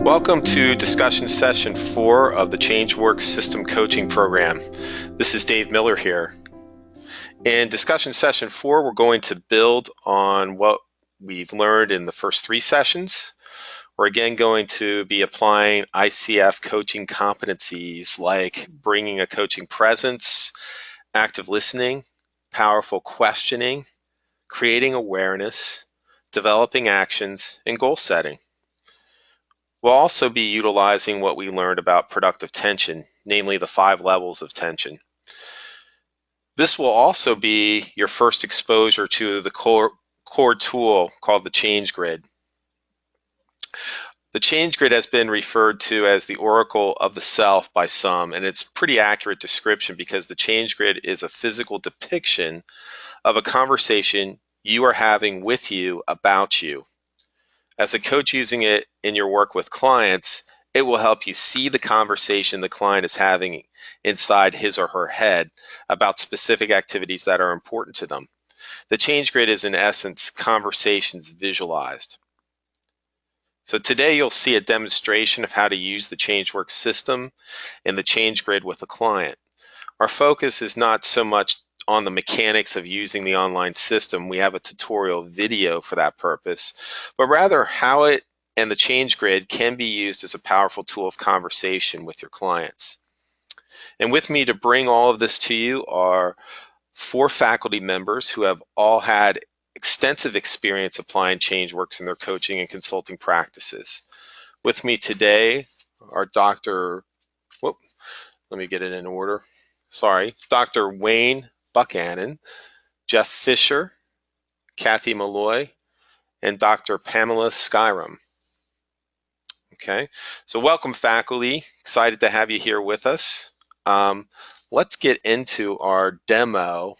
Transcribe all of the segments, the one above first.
Welcome to discussion session 4 of the ChangeWorks System Coaching Program. This is Dave Miller here. In discussion session 4, we're going to build on what we've learned in the first 3 sessions. We're again going to be applying ICF coaching competencies like bringing a coaching presence, active listening, powerful questioning, creating awareness, developing actions, and goal setting. We'll also be utilizing what we learned about productive tension, namely the 5 levels of tension. This will also be your first exposure to the core tool called the Change Grid. The Change Grid has been referred to as the oracle of the self by some, and it's a pretty accurate description because the Change Grid is a physical depiction of a conversation you are having with you about you. As a coach using it in your work with clients, it will help you see the conversation the client is having inside his or her head about specific activities that are important to them. The Change Grid is in essence conversations visualized. So today you'll see a demonstration of how to use the ChangeWorks system and the Change Grid with a client. Our focus is not so much on the mechanics of using the online system. We have a tutorial video for that purpose, but rather how it and the Change Grid can be used as a powerful tool of conversation with your clients. And with me to bring all of this to you are 4 faculty members who have all had extensive experience applying ChangeWorks in their coaching and consulting practices. With me today are Dr. Wayne Buchanan, Jeff Fisher, Kathy Malloy, and Dr. Pamela Skyrum. Okay, so welcome faculty. Excited to have you here with us. Let's get into our demo.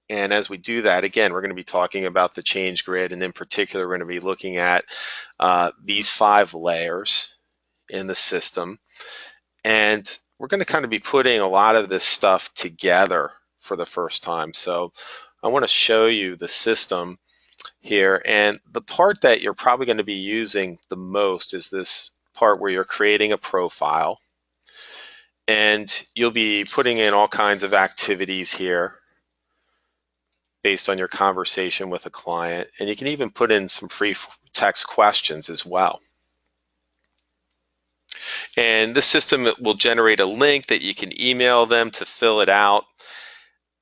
And as we do that, again, we're going to be talking about the Change Grid, and in particular, we're going to be looking at these 5 layers in the system. And we're going to kind of be putting a lot of this stuff together for the first time. So I want to show you the system here, and the part that you're probably going to be using the most is this part where you're creating a profile, and you'll be putting in all kinds of activities here based on your conversation with a client, and you can even put in some free text questions as well. And this system will generate a link that you can email them to fill it out.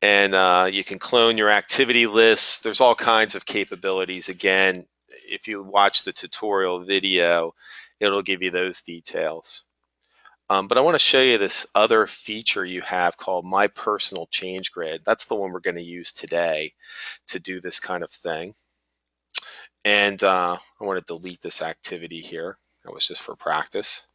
And you can clone your activity lists. There's all kinds of capabilities. Again, if you watch the tutorial video, it'll give you those details. But I want to show you this other feature you have called My Personal Change Grid. That's the one we're going to use today to do this kind of thing. And I want to delete this activity here. That was just for practice.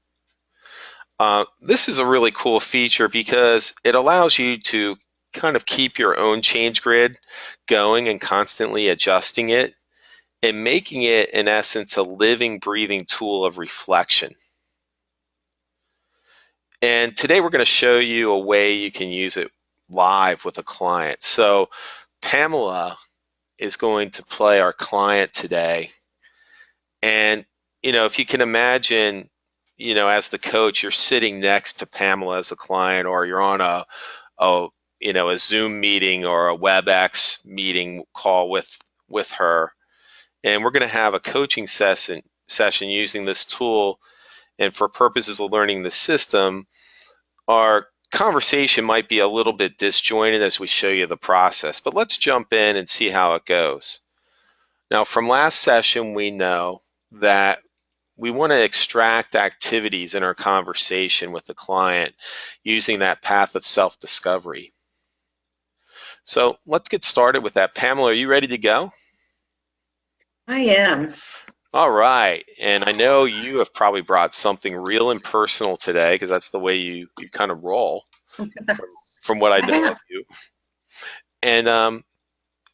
This is a really cool feature because it allows you to kind of keep your own Change Grid going and constantly adjusting it and making it, in essence, a living, breathing tool of reflection. And today we're going to show you a way you can use it live with a client. So Pamela is going to play our client today. And, if you can imagine, as the coach, you're sitting next to Pamela as a client, or you're on a Zoom meeting or a WebEx meeting call with her, and we're going to have a coaching session using this tool. And for purposes of learning the system, our conversation might be a little bit disjointed as we show you the process, but let's jump in and see how it goes. Now, from last session, we know that we want to extract activities in our conversation with the client using that path of self-discovery. So let's get started with that. Pamela, are you ready to go? I am. All right. And I know you have probably brought something real and personal today because that's the way you kind of roll from what I know of you. And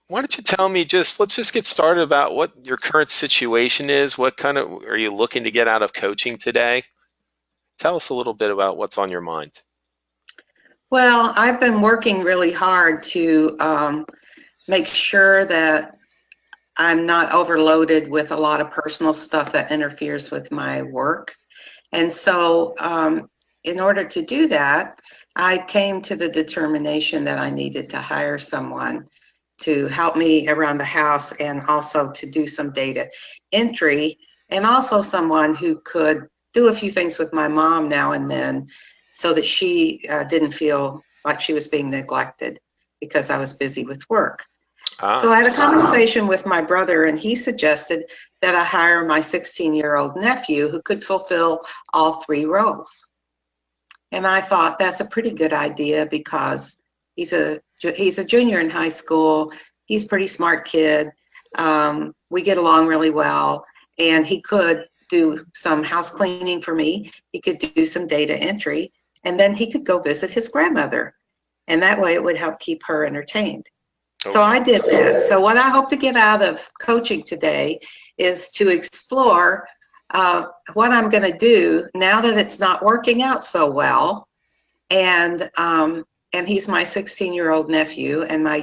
why don't you tell me let's just get started about what your current situation is. What kind of are you looking to get out of coaching today? Tell us a little bit about what's on your mind. Well, I've been working really hard to make sure that I'm not overloaded with a lot of personal stuff that interferes with my work. And so, in order to do that, I came to the determination that I needed to hire someone to help me around the house and also to do some data entry, and also someone who could do a few things with my mom now and then so that she didn't feel like she was being neglected because I was busy with work. So Ah, I had a conversation with my brother, and he suggested that I hire my 16-year-old nephew who could fulfill all three roles. And I thought that's a pretty good idea because he's a junior in high school. He's a pretty smart kid. We get along really well, and he could do some house cleaning for me. He could do some data entry, and then he could go visit his grandmother. And that way it would help keep her entertained. So okay. I did that. So what I hope to get out of coaching today is to explore what I'm going to do now that it's not working out so well. And he's my 16-year-old nephew and my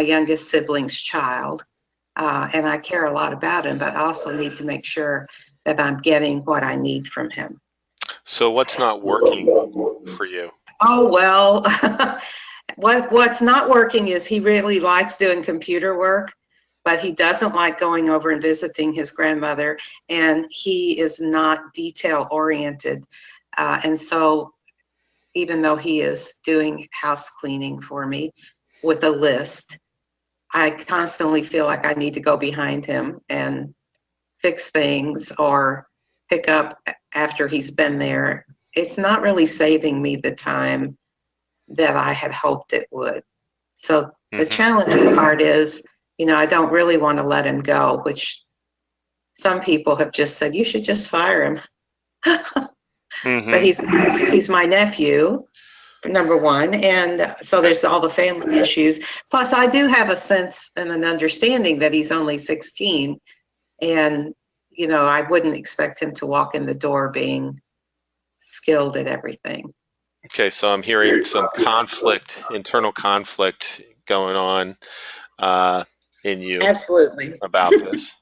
youngest sibling's child. And I care a lot about him, but I also need to make sure that I'm getting what I need from him. So what's not working for you? Oh, well, what's not working is he really likes doing computer work, but he doesn't like going over and visiting his grandmother, and he is not detail oriented. And so even though he is doing house cleaning for me with a list, I constantly feel like I need to go behind him and fix things or pick up after he's been there. It's not really saving me the time that I had hoped it would. So the Hmm. challenging part is, I don't really want to let him go, which some people have just said, you should just fire him. But Hmm. he's my nephew, number one, and so Okay. there's all the family issues. Plus, I do have a sense and an understanding that he's only 16, and I wouldn't expect him to walk in the door being skilled at everything. Okay, so I'm hearing some conflict, internal conflict going on uh, in you Absolutely. about this.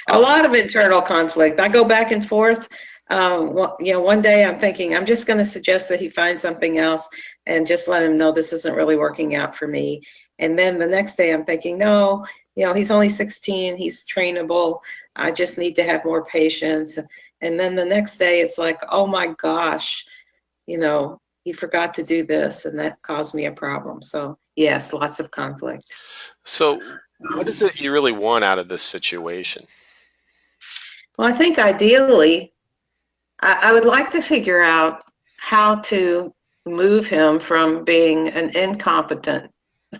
A Um, lot of internal conflict. I go back and forth. One day I'm thinking I'm just going to suggest that he find something else and just let him know this isn't really working out for me. And then the next day I'm thinking, no, he's only 16, he's trainable. I just need to have more patience. And then the next day it's like, oh my gosh, he forgot to do this, and that caused me a problem. So yes, lots of conflict. so, what is it you really want out of this situation? Well, I think ideally I would like to figure out how to move him from being an incompetent,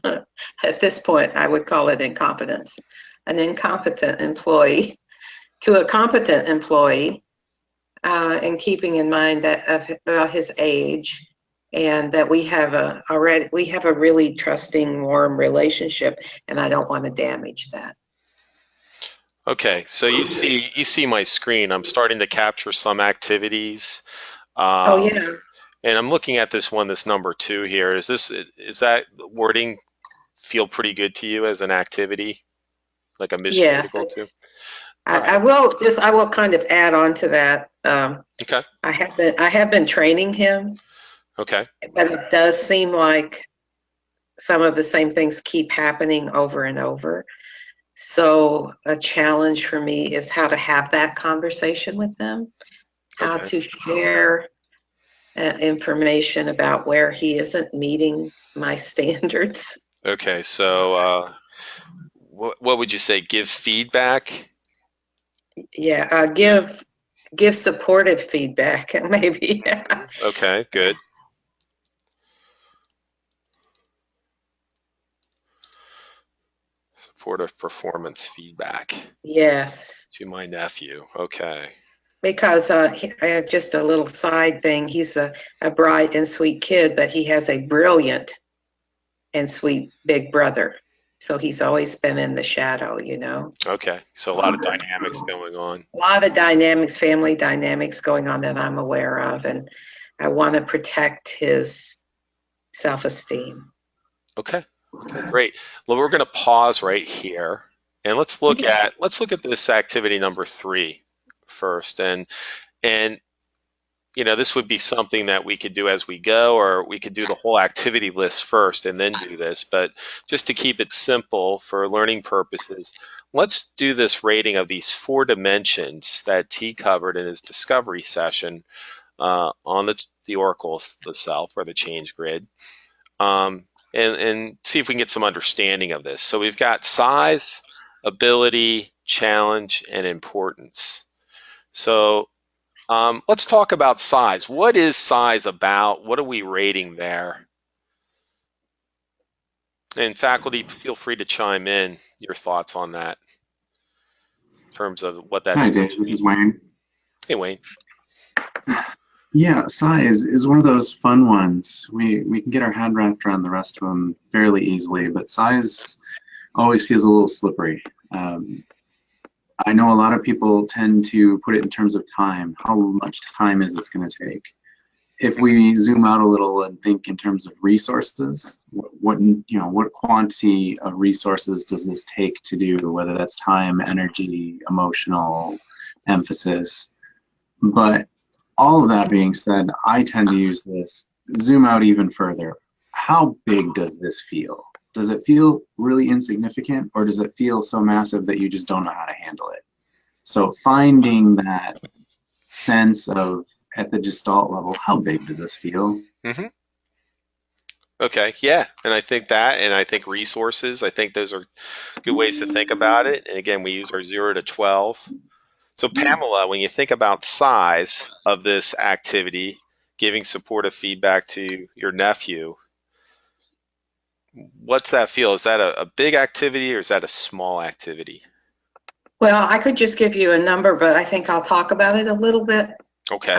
at this point, I would call it incompetence, an incompetent employee to a competent employee, and keeping in mind that about his age and that we have a really trusting, warm relationship, and I don't want to damage that. Okay, so you see my screen. I'm starting to capture some activities, Oh um, yeah, and I'm looking at this one, this number two here. Is that wording feel pretty good to you as an activity, like a mission yes. critical too? All I right. will kind of add on to that. Okay. I have been training him, Okay. but it does seem like some of the same things keep happening over and over. So a challenge for me is how to have that conversation with them, how Okay. to share information about where he isn't meeting my standards. Okay. So, what would you say? Give feedback. Yeah, give supportive feedback, maybe. Okay. Good. Supportive performance feedback Yes. to my nephew. Okay. Because I have just a little side thing. He's a bright and sweet kid, but he has a brilliant and sweet big brother. So he's always been in the shadow. Okay. So a lot of dynamics going on. A lot of dynamics, family dynamics going on that I'm aware of, and I want to protect his self-esteem. Okay. Okay. Great. Well, we're going to pause right here and let's look Okay. at this activity number three first. And And this would be something that we could do as we go, or we could do the whole activity list first and then do this. But just to keep it simple for learning purposes, let's do this rating of these 4 dimensions that T covered in his discovery session on the Oracle, the self, or the change grid, and see if we can get some understanding of this. So we've got size, ability, challenge, and importance. So let's talk about size. What is size about? What are we rating there? And faculty, feel free to chime in your thoughts on that in terms of what that Hi, Dave. This means. is Wayne. Hey, Wayne. Yeah, size is one of those fun ones. We can get our head wrapped around the rest of them fairly easily, but size always feels a little slippery. I know a lot of people tend to put it in terms of time. How much time is this going to take? If we zoom out a little and think in terms of resources, what quantity of resources does this take to do, whether that's time, energy, emotional emphasis. But all of that being said, I tend to use this, zoom out even further. How big does this feel? Does it feel really insignificant, or does it feel so massive that you just don't know how to handle it? So finding that sense of, at the gestalt level, how big does this feel? Mm-hmm. Okay, yeah, and I think resources, I think those are good ways to think about it. And again, we use our 0 to 12. So Pamela, when you think about size of this activity, giving supportive feedback to your nephew, what's that feel? Is that a big activity or is that a small activity? Well, I could just give you a number, but I think I'll talk about it a little bit. Okay.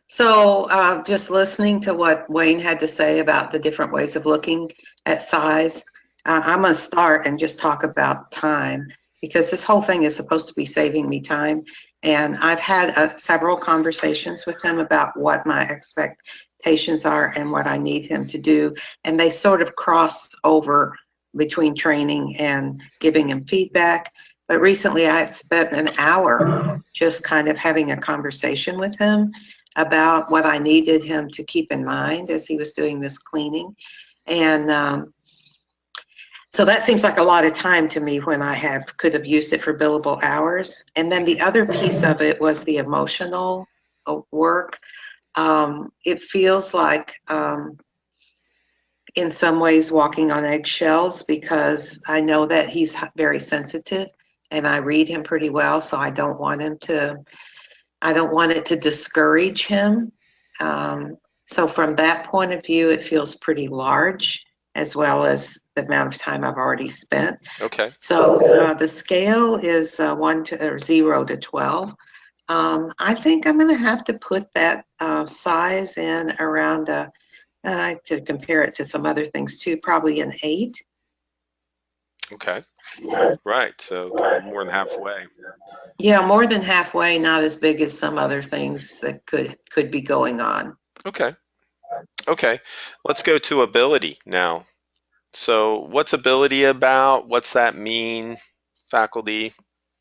Just listening to what Wayne had to say about the different ways of looking at size, I'm going to start and just talk about time, because this whole thing is supposed to be saving me time. And I've had several conversations with him about what my expectations are and what I need him to do. And they sort of cross over between training and giving him feedback. But recently I spent an hour just kind of having a conversation with him about what I needed him to keep in mind as he was doing this cleaning. And so that seems like a lot of time to me when I could have used it for billable hours. And then the other piece of it was the emotional work. It feels like, in some ways, walking on eggshells, because I know that he's very sensitive and I read him pretty well, so I don't want it to discourage him. So from that point of view, it feels pretty large, as well as the amount of time I've already spent. Okay. So the scale is 0 to 12. I think I'm going to have to put that size in around, to compare it to some other things too, probably an 8. Okay. Right. So more than halfway. Yeah, more than halfway, not as big as some other things that could be going on. Okay. Okay. Let's go to ability now. So what's ability about? What's that mean, faculty?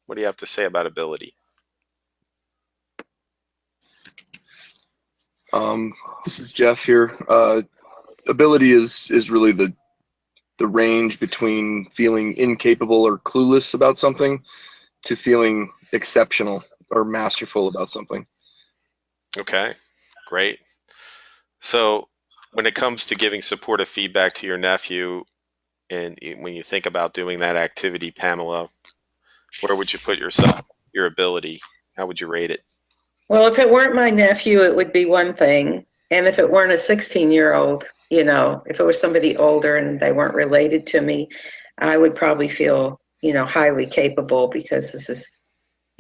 What do you have to say about ability? This is Jeff here. Ability is really the range between feeling incapable or clueless about something to feeling exceptional or masterful about something. Okay, great. So when it comes to giving supportive feedback to your nephew, and when you think about doing that activity, Pamela, where would you put yourself, your ability? How would you rate it? Well, if it weren't my nephew, it would be one thing. And if it weren't a 16-year-old, if it was somebody older and they weren't related to me, I would probably feel, highly capable, because this is,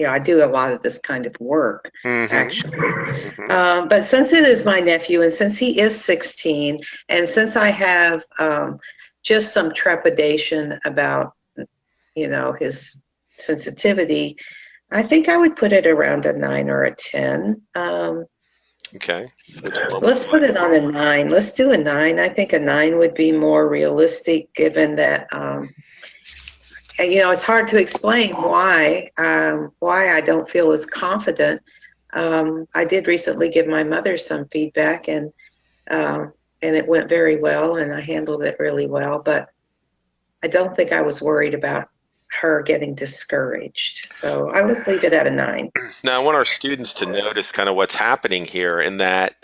I do a lot of this kind of work, actually. But since it is my nephew, and since he is 16, and since I have just some trepidation about, his sensitivity, I think I would put it around a 9 or a 10. Okay. Let's put it on a 9. Let's do a 9. I think a 9 would be more realistic, given that, it's hard to explain why I don't feel as confident I did recently give my mother some feedback, and it went very well, and I handled it really well. But I don't think I was worried about her getting discouraged. So I just leave it at a 9. Now, I want our students to notice kind of what's happening here in that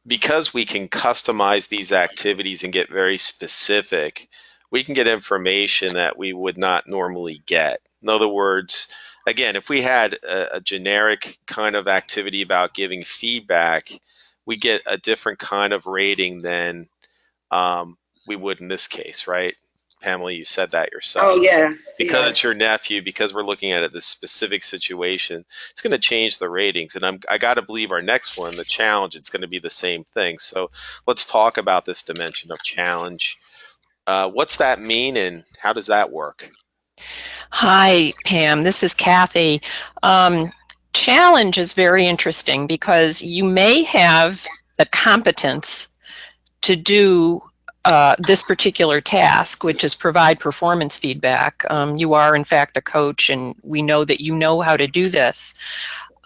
because we can customize these activities and get very specific, we can get information that we would not normally get. In other words, again, if we had a generic kind of activity about giving feedback, we get a different kind of rating than we would in this case, right? Pamela, you said that yourself. Oh, yes. Because Yes. it's your nephew, because we're looking at it this specific situation, it's going to change the ratings. And I got to believe our next one, the challenge, it's going to be the same thing. So let's talk about this dimension of challenge. What's that mean, and how does that work? Hi, Pam. This is Kathy. Challenge is very interesting because you may have the competence to do this particular task, which is provide performance feedback. You are, in fact, a coach, and we know that you know how to do this.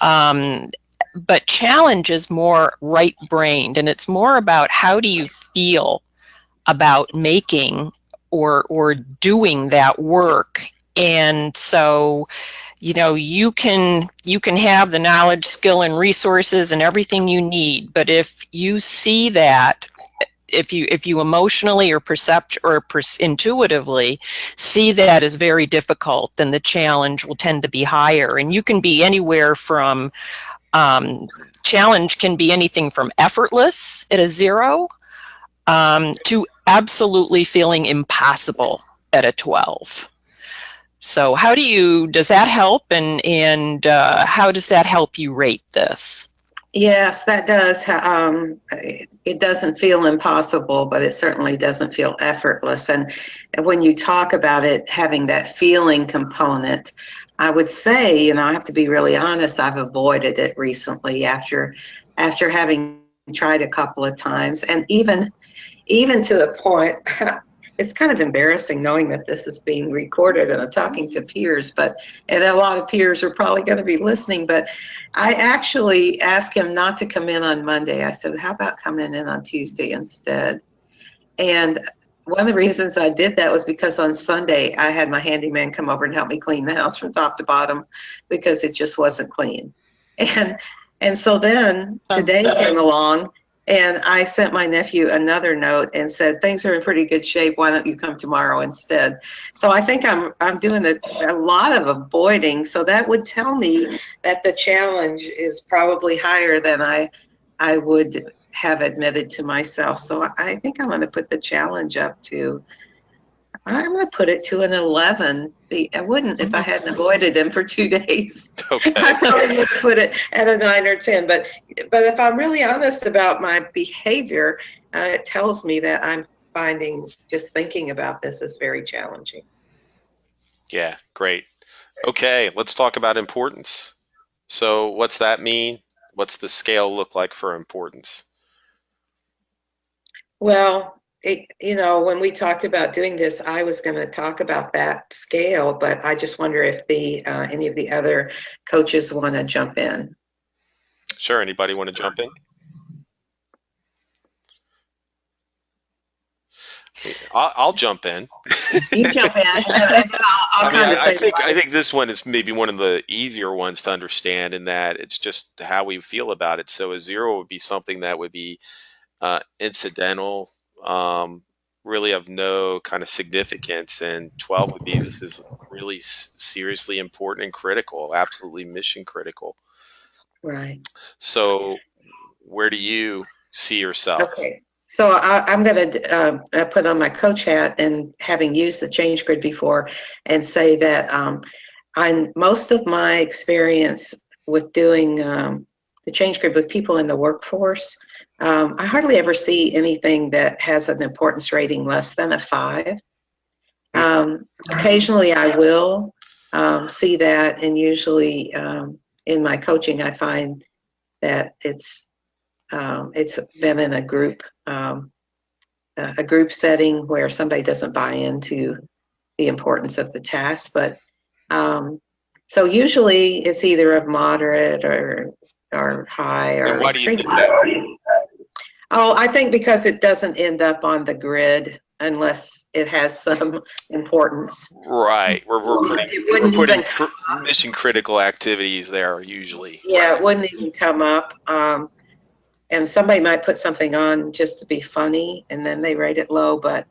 But challenge is more right-brained, and it's more about how do you feel about making or doing that work. And so, you know, you can have the knowledge, skill, and resources and everything you need, but if you see that, if you emotionally or intuitively see that as very difficult, then the challenge will tend to be higher. And you can be anywhere from challenge can be anything from effortless at a 0 to absolutely feeling impossible at a 12. So how does that help, and how does that help you rate this? Yes, that does. It doesn't feel impossible, but it certainly doesn't feel effortless. And when you talk about it having that feeling component, I would say, I have to be really honest, I've avoided it recently after having tried a couple of times, and even to the point, it's kind of embarrassing knowing that this is being recorded and I'm talking to peers, and a lot of peers are probably going to be listening, but I actually asked him not to come in on Monday. I said, how about coming in on Tuesday instead? And one of the reasons I did that was because on Sunday I had my handyman come over and help me clean the house from top to bottom because it just wasn't clean. And so then today came along, and I sent my nephew another note and said, things are in pretty good shape. Why don't you come tomorrow instead? So I think I'm doing a lot of avoiding. So that would tell me that the challenge is probably higher than I would have admitted to myself. So I think I'm going to put the challenge up to, I'm going to put it to an 11. I wouldn't if I hadn't avoided him for 2 days. Okay. I probably would put it at a 9 or 10. But if I'm really honest about my behavior, it tells me that I'm finding just thinking about this is very challenging. Yeah, great. Okay, let's talk about importance. So what's that mean? What's the scale look like for importance? Well, when we talked about doing this, I was going to talk about that scale, but I just wonder if any of the other coaches want to jump in. Sure, anybody want to jump in? I'll jump in. You jump in, and then I'll kind of say. I think this one is maybe one of the easier ones to understand in that it's just how we feel about it. So a 0 would be something that would be incidental, really of no kind of significance, and 12 would be this is really seriously important and critical, absolutely mission critical. Right. So where do you see yourself? Okay. So I'm going to put on my coach hat, and having used the Change Grid before, and say that most of my experience with doing the Change Grid with people in the workforce, I hardly ever see anything that has an importance rating less than a 5. Occasionally I will see that, and usually in my coaching I find that it's been in a group setting where somebody doesn't buy into the importance of the task. But So usually it's either a moderate or high And or why do you extremely think that? high. Oh, I think because it doesn't end up on the grid unless it has some importance. Right. We're putting It we're wouldn't putting even come up. mission critical activities there usually. Yeah, Right. it wouldn't even come up. And somebody might put something on just to be funny, and then they rate it low. But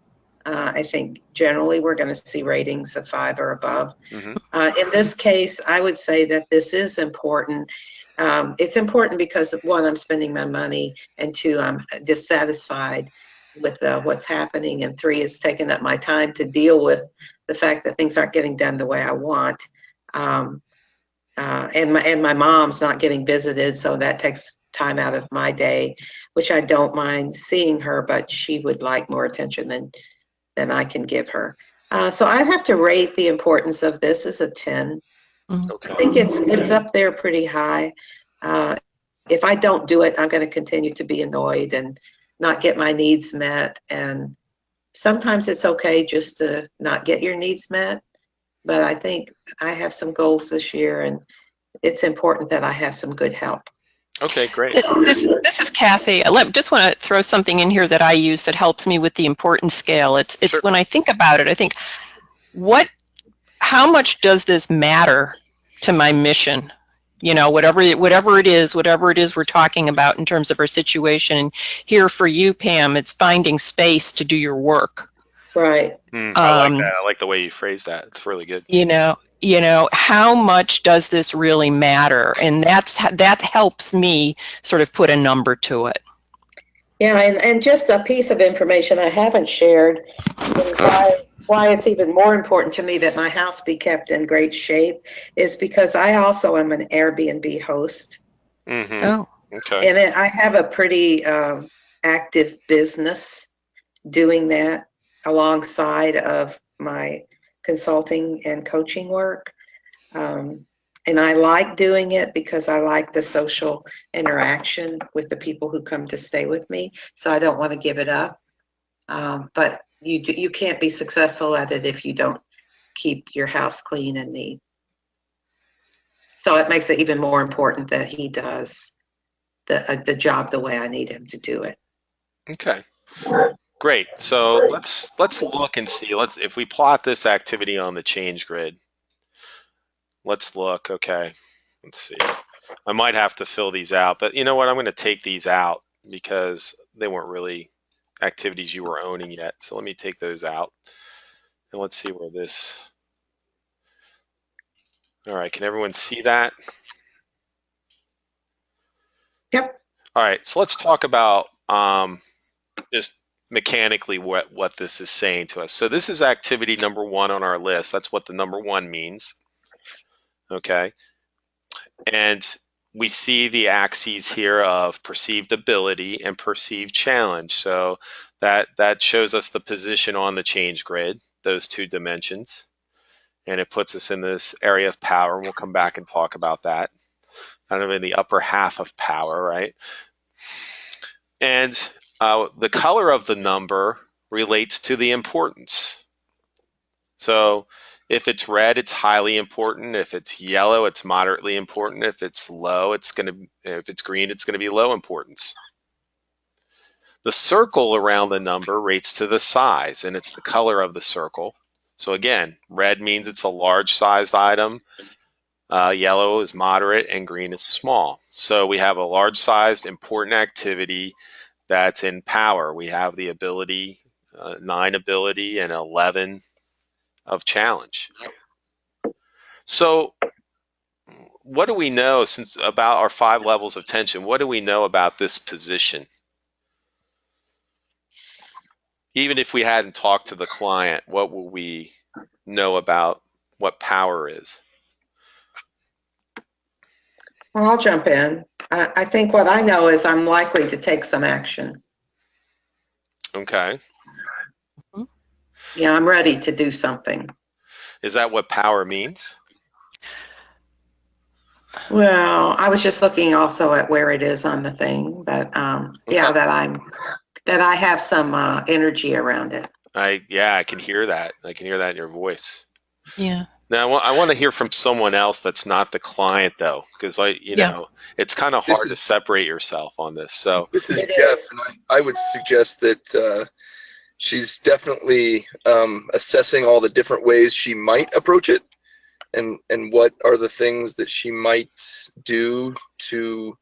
I think generally we're going to see ratings of 5 or above. Hmm. In this case, I would say that this is important. It's important because, one, I'm spending my money, and two, I'm dissatisfied with what's happening, and three, it's taking up my time to deal with the fact that things aren't getting done the way I want. And my mom's not getting visited, so that takes time out of my day, which I don't mind seeing her, but she would like more attention than I can give her. So I have to rate the importance of this as a 10. I Okay. think it's up there pretty high. Uh, if I don't do it, I'm going to continue to be annoyed and not get my needs met. And sometimes it's okay just to not get your needs met. But I think I have some goals this year, and it's important that I have some good help. Okay, great. This is Kathy. I just want to throw something in here that I use that helps me with the importance scale. It's Sure. when I think about it, I think, how much does this matter to my mission? You know, whatever it is we're talking about in terms of our situation. And here for you, Pam, it's finding space to do your work. Right. I like that. I like the way you phrase that. It's really good. You know, how much does this really matter? And that helps me sort of put a number to it. Yeah, and just a piece of information I haven't shared is why it's even more important to me that my house be kept in great shape is because I also am an Airbnb host. Mm-hmm. Oh. Okay. And I have a pretty active business doing that alongside of my consulting and coaching work. And I like doing it because I like the social interaction with the people who come to stay with me. So I don't want to give it up. But you can't be successful at it if you don't keep your house clean and neat. So it makes it even more important that he does the job the way I need him to do it. Okay. Great. So let's look and see. If we plot this activity on the change grid. Let's look. Okay. Let's see. I might have to fill these out, but you know what? I'm going to take these out because they weren't really activities you were owning yet. So let me take those out. And let's see where this. All right. Can everyone see that? Yep. All right. So let's talk about just mechanically what this is saying to us. So this is activity number 1 on our list. That's what the number 1 means. Okay. And we see the axes here of perceived ability and perceived challenge. So that shows us the position on the change grid, those 2 dimensions. And it puts us in this area of power. And we'll come back and talk about that. Kind of in the upper half of power, right? And the color of the number relates to the importance. So if it's red, it's highly important. If it's yellow, it's moderately important. If it's low, if it's green, it's going to be low importance. The circle around the number rates to the size, and it's the color of the circle. So again, red means it's a large sized item. Yellow is moderate and green is small. So we have a large sized important activity that's in power. We have the ability, 9 ability and 11 of challenge. So what do we know about our 5 levels of tension? What do we know about this position? Even if we hadn't talked to the client, what will we know about what power is? Well, I'll jump in. I think what I know is I'm likely to take some action. Okay. Yeah, I'm ready to do something. Is that what power means? Well, I was just looking also at where it is on the thing, but yeah, Okay. that I have some energy around it. I can hear that. I can hear that in your voice. Yeah. Now, I want to hear from someone else that's not the client, though, because Yeah. it's kind of This hard to is separate yourself on this. So, this is It Jeff, is. and I would suggest that she's definitely assessing all the different ways she might approach it, and what are the things that she might do to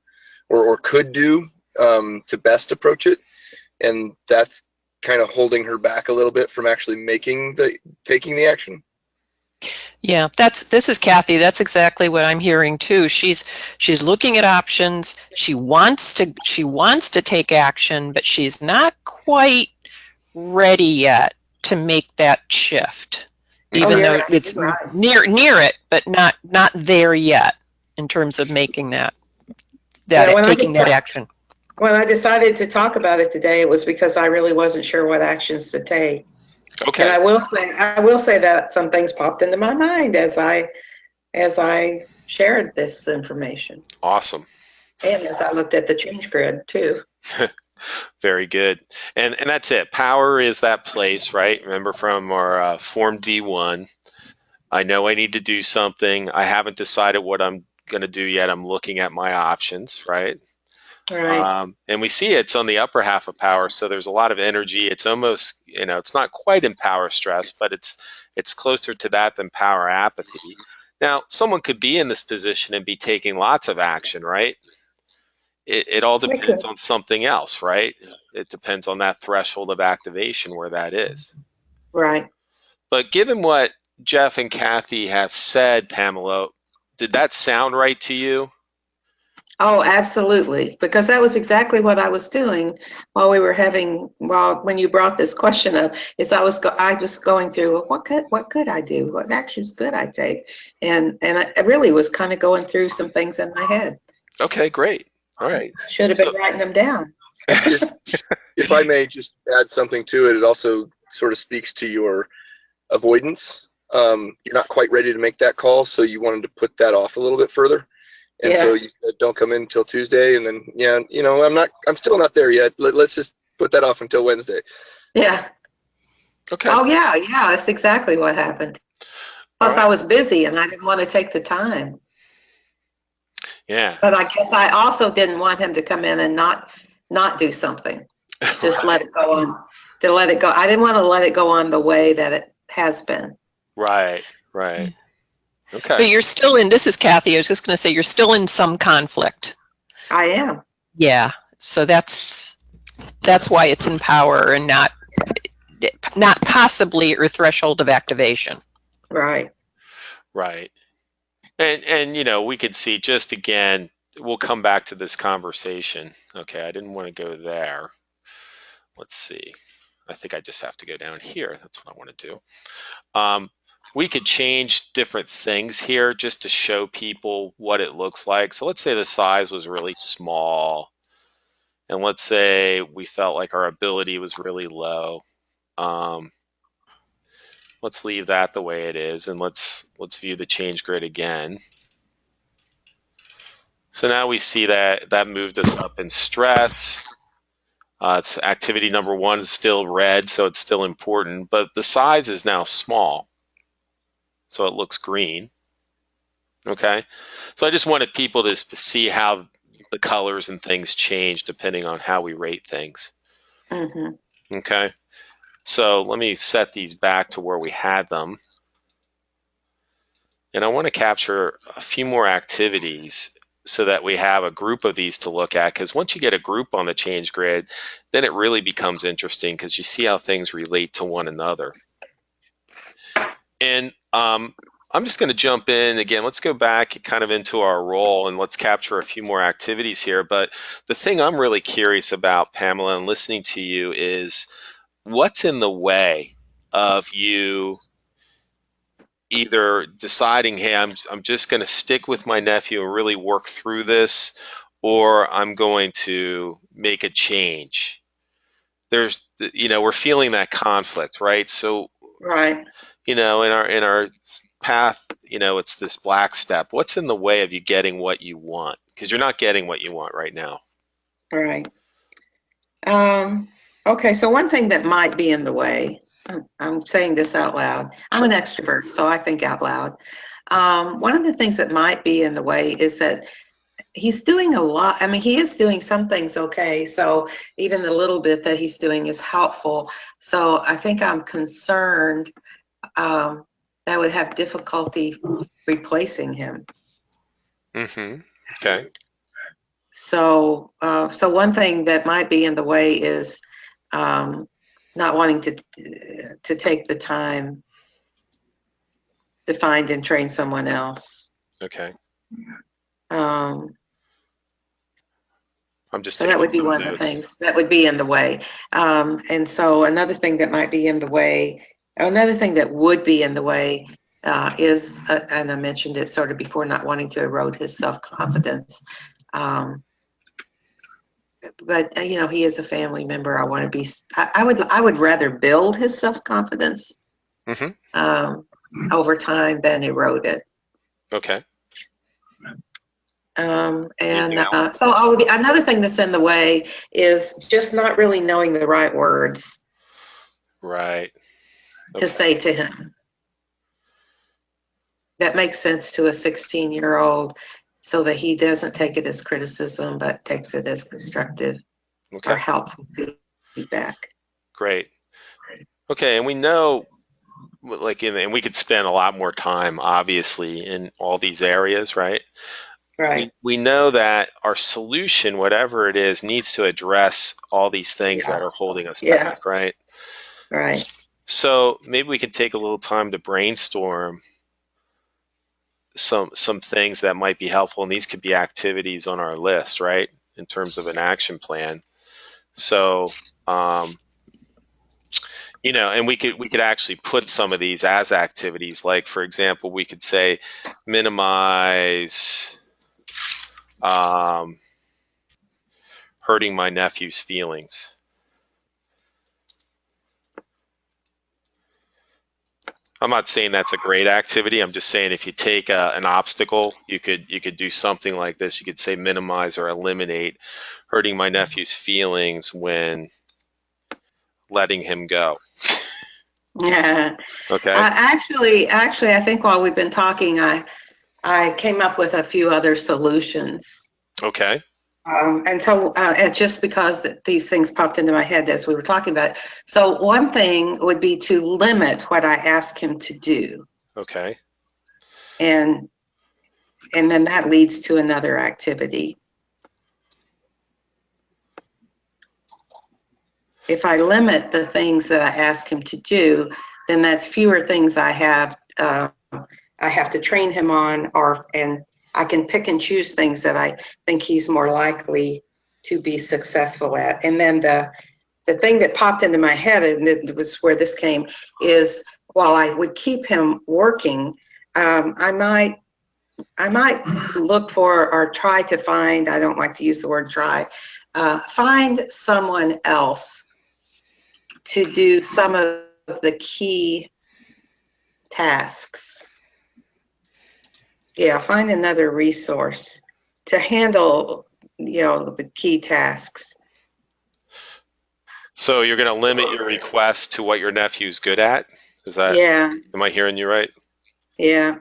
or could do to best approach it, and that's kind of holding her back a little bit from actually taking the action. Yeah, this is Kathy. That's exactly what I'm hearing too. She's looking at options. She wants to take action, but she's not quite ready yet to make that shift. Oh, Even Okay. though you're it's right. near it, but not there yet in terms of making Yeah, taking that action. when I decided to talk about it today, it was because I really wasn't sure what actions to take. And okay, I will say that some things popped into my mind as I shared this information, awesome. and as I looked at the change grid too. Very good. And that's it. Power is that place, right? Remember from our Form D1. I know I need to do something. I haven't decided what I'm going to do yet. I'm looking at my options, right? Right. And we see it's on the upper half of power, so there's a lot of energy. It's almost, it's not quite in power stress, but it's closer to that than power apathy. Now, someone could be in this position and be taking lots of action, right? It all They could. depends on something else, right? It depends on that threshold of activation where that is. Right. But given what Jeff and Kathy have said, Pamela, did that sound right to you? Oh, absolutely. Because that was exactly what I was doing when you brought this question up, is I was going through, well, what could I do? What actions could I take? And I really was kind of going through some things in my head. Okay, great. All right. Should have So, been writing them down. If I may just add something to it, it also sort of speaks to your avoidance. You're not quite ready to make that call, so you wanted to put that off a little bit further. And so Yeah. you said, don't come in until Tuesday. And then, I'm still not there yet. Let's just put that off until Wednesday. Yeah. okay. Oh, yeah. Yeah. That's exactly what happened. All Plus, I right. was busy and I didn't want to take the time. Yeah. But I guess I also didn't want him to come in and not do something. Just let Right. it go on. To let it go. I didn't want to let it go on the way that it has been. Right. Right. Okay. But you're still in, this is Kathy, I was just going to say, you're still in some conflict. I am. Yeah. So that's why it's in power and not possibly your threshold of activation. Right. Right. And we could see just again, we'll come back to this conversation. Okay, I didn't want to go there. Let's see. I think I just have to go down here. That's what I want to do. We could change different things here just to show people what it looks like. So let's say the size was really small. And let's say we felt like our ability was really low. Let's leave that the way it is, and let's view the change grid again. So now we see that moved us up in stress. It's activity number 1 is still red, so it's still important, but the size is now small, so it looks green. Okay, so I just wanted people to see how the colors and things change depending on how we rate things. Mm-hmm. Okay, so let me set these back to where we had them. And I want to capture a few more activities so that we have a group of these to look at, because once you get a group on the change grid, then it really becomes interesting because you see how things relate to one another. And I'm just going to jump in again. Let's go back kind of into our role and let's capture a few more activities here. But the thing I'm really curious about, Pamela, and listening to you is what's in the way of you either deciding, hey, I'm just going to stick with my nephew and really work through this, or I'm going to make a change. We're feeling that conflict, right? So, Right. in our path, it's this black step. What's in the way of you getting what you want? Because you're not getting what you want right now. Right. Okay. So one thing that might be in the way I'm saying this out loud. I'm an extrovert, so I think out loud. One of the things that might be in the way is that he's doing a lot. I mean, he is doing some things okay. So even the little bit that he's doing is helpful. So I think I'm concerned that I would have difficulty replacing him. Mm-hmm. Okay. So, so one thing that might be in the way is not wanting to take the time to find and train someone else. Okay. I'm just So that would be taking one of the notes. things that would be in the way. And so another thing that might be in the way, another thing that would be in the way is, and I mentioned it sort of before, not wanting to erode his self-confidence. But you know, he is a family member. I want to be. I would rather build his self-confidence over time than erode it. Okay. And Anything else? so another thing that's in the way is just not really knowing the right words Right. to say to him. That makes sense to a 16-year-old, so that he doesn't take it as criticism, but takes it as constructive or Okay. helpful feedback. Great. Okay, and we know, like, and we could spend a lot more time, obviously, in all these areas, right? Right. We know that our solution, whatever it is, needs to address all these things Yeah. that are holding us Yeah. back, right? Right. So maybe we can take a little time to brainstorm some things that might be helpful, and these could be activities on our list, right? In terms of an action plan. So, you know, and we could actually put some of these as activities. Like, for example, we could say minimize hurting my nephew's feelings. I'm not saying that's a great activity. I'm just saying if you take an obstacle, you could do something like this. You could say minimize or eliminate hurting my nephew's feelings when letting him go. Yeah. Okay. Actually, I think while we've been talking, I came up with a few other solutions. Okay. And so it's just because these things popped into my head as we were talking about it. So one thing would be to limit what I ask him to do. Okay. And then that leads to another activity. If I limit the things that I ask him to do, then that's fewer things I have to train him on, and I can pick and choose things that I think he's more likely to be successful at. And then the thing that popped into my head, and it was where this came, is while I would keep him working, I might look for or try to find, I don't like to use the word try, find someone else to do some of the key tasks. Yeah, find another resource to handle, you know, the key tasks. So you're going to limit your request to what your nephew's good at? Is that? Yeah. Am I hearing you right? Yeah.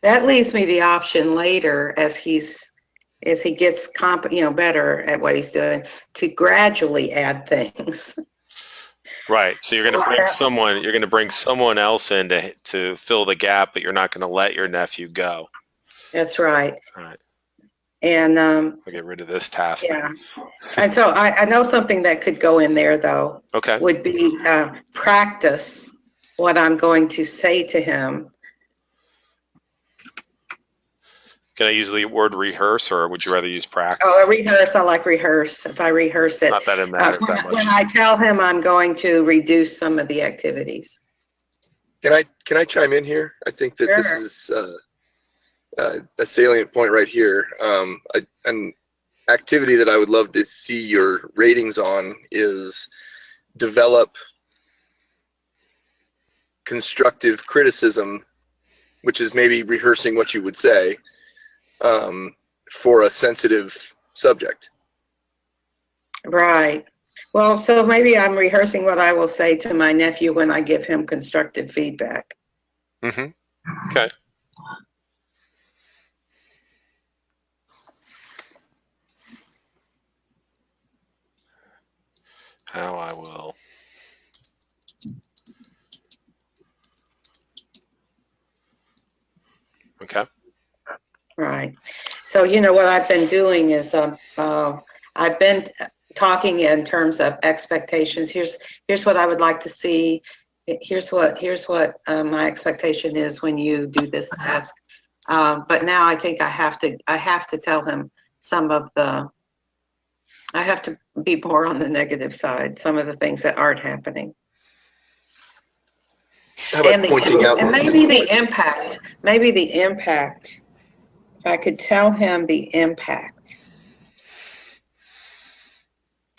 That leaves me the option later as he gets better at what he's doing, to gradually add things. Right. So you're going to bring someone else in to fill the gap, but you're not going to let your nephew go. That's right. All right. And I'll get rid of this task. yeah. And so I know something that could go in there, though. Okay. Would be practice what I'm going to say to him. Can I use the word rehearse, or would you rather use practice? Oh, rehearse. I like rehearse. If I rehearse it. Not that it matters that much. When I tell him I'm going to reduce some of the activities. Can I chime in here? I think that this is a salient point right here. An activity that I would love to see your ratings on is develop constructive criticism, which is maybe rehearsing what you would say for a sensitive subject. Right. Well, so maybe I'm rehearsing what I will say to my nephew when I give him constructive feedback. Mm-hmm. Okay. How I will. Okay. Right. So, what I've been doing is I've been talking in terms of expectations. Here's what I would like to see. Here's what my expectation is when you do this task. But now I think I have to tell him some of the. I have to be more on the negative side. Some of the things that aren't happening, How about pointing out? and maybe the impact. Maybe the impact. If I could tell him the impact.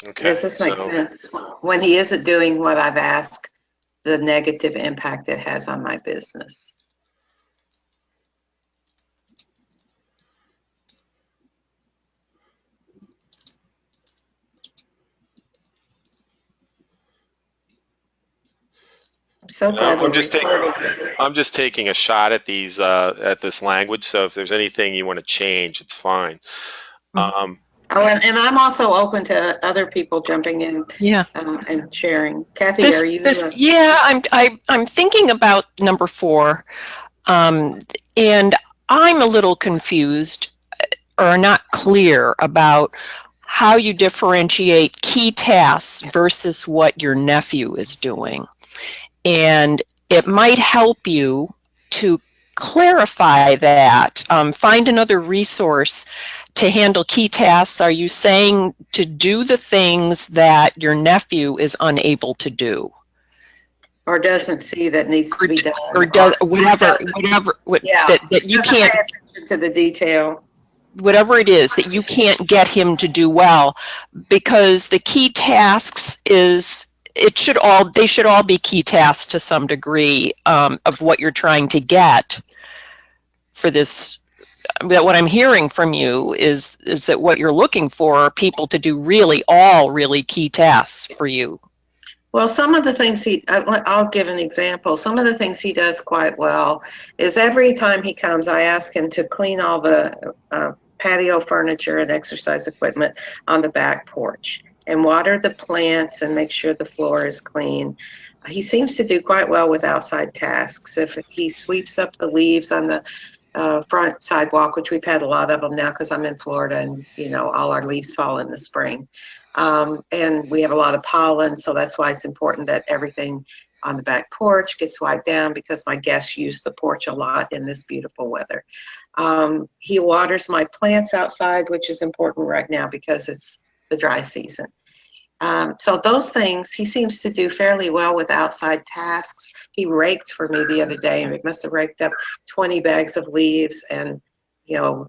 Okay. Does this make So sense? When he isn't doing what I've asked, the negative impact it has on my business. I'm so glad we're recording this. I'm just taking a shot at these at this language. So if there's anything you want to change, it's fine. Um, Oh, and I'm also open to other people jumping in Yeah. and sharing. Kathy, are you? Yeah, I'm thinking about number 4, and I'm a little confused or not clear about how you differentiate key tasks versus what your nephew is doing. And it might help you to clarify that. Find another resource to handle key tasks. Are you saying to do the things that your nephew is unable to do? Or doesn't see that needs to be done. Or does whatever Yeah. that you Doesn't can't, pay attention to the detail. whatever it is that you can't get him to do well, because the key tasks they should all be key tasks to some degree, of what you're trying to get for this. That what I'm hearing from you is that what you're looking for are people to do really key tasks for you. Well, some of the things I'll give an example. Some of the things he does quite well is every time he comes, I ask him to clean all the patio furniture and exercise equipment on the back porch and water the plants and make sure the floor is clean. He seems to do quite well with outside tasks. If he sweeps up the leaves on the front sidewalk, which we've had a lot of them now because I'm in Florida and, all our leaves fall in the spring. And we have a lot of pollen, so that's why it's important that everything on the back porch gets wiped down because my guests use the porch a lot in this beautiful weather. He waters my plants outside, which is important right now because it's the dry season. So those things he seems to do fairly well with outside tasks. He raked for me the other day and he must have raked up 20 bags of leaves and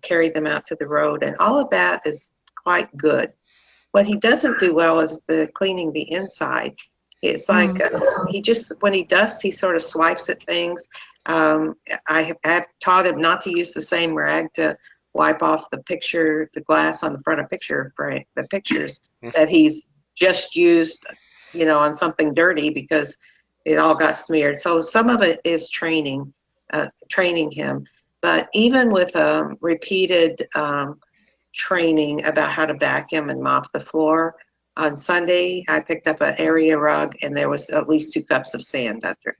carried them out to the road, and all of that is quite good. What he doesn't do well is the cleaning the inside. It's like when he dusts, he sort of swipes at things. I have taught him not to use the same rag to wipe off the glass on the front of the pictures that he's just used, on something dirty because it all got smeared. So some of it is training him. But even with repeated training about how to vacuum and mop the floor, on Sunday I picked up an area rug and there was at least 2 cups of sand under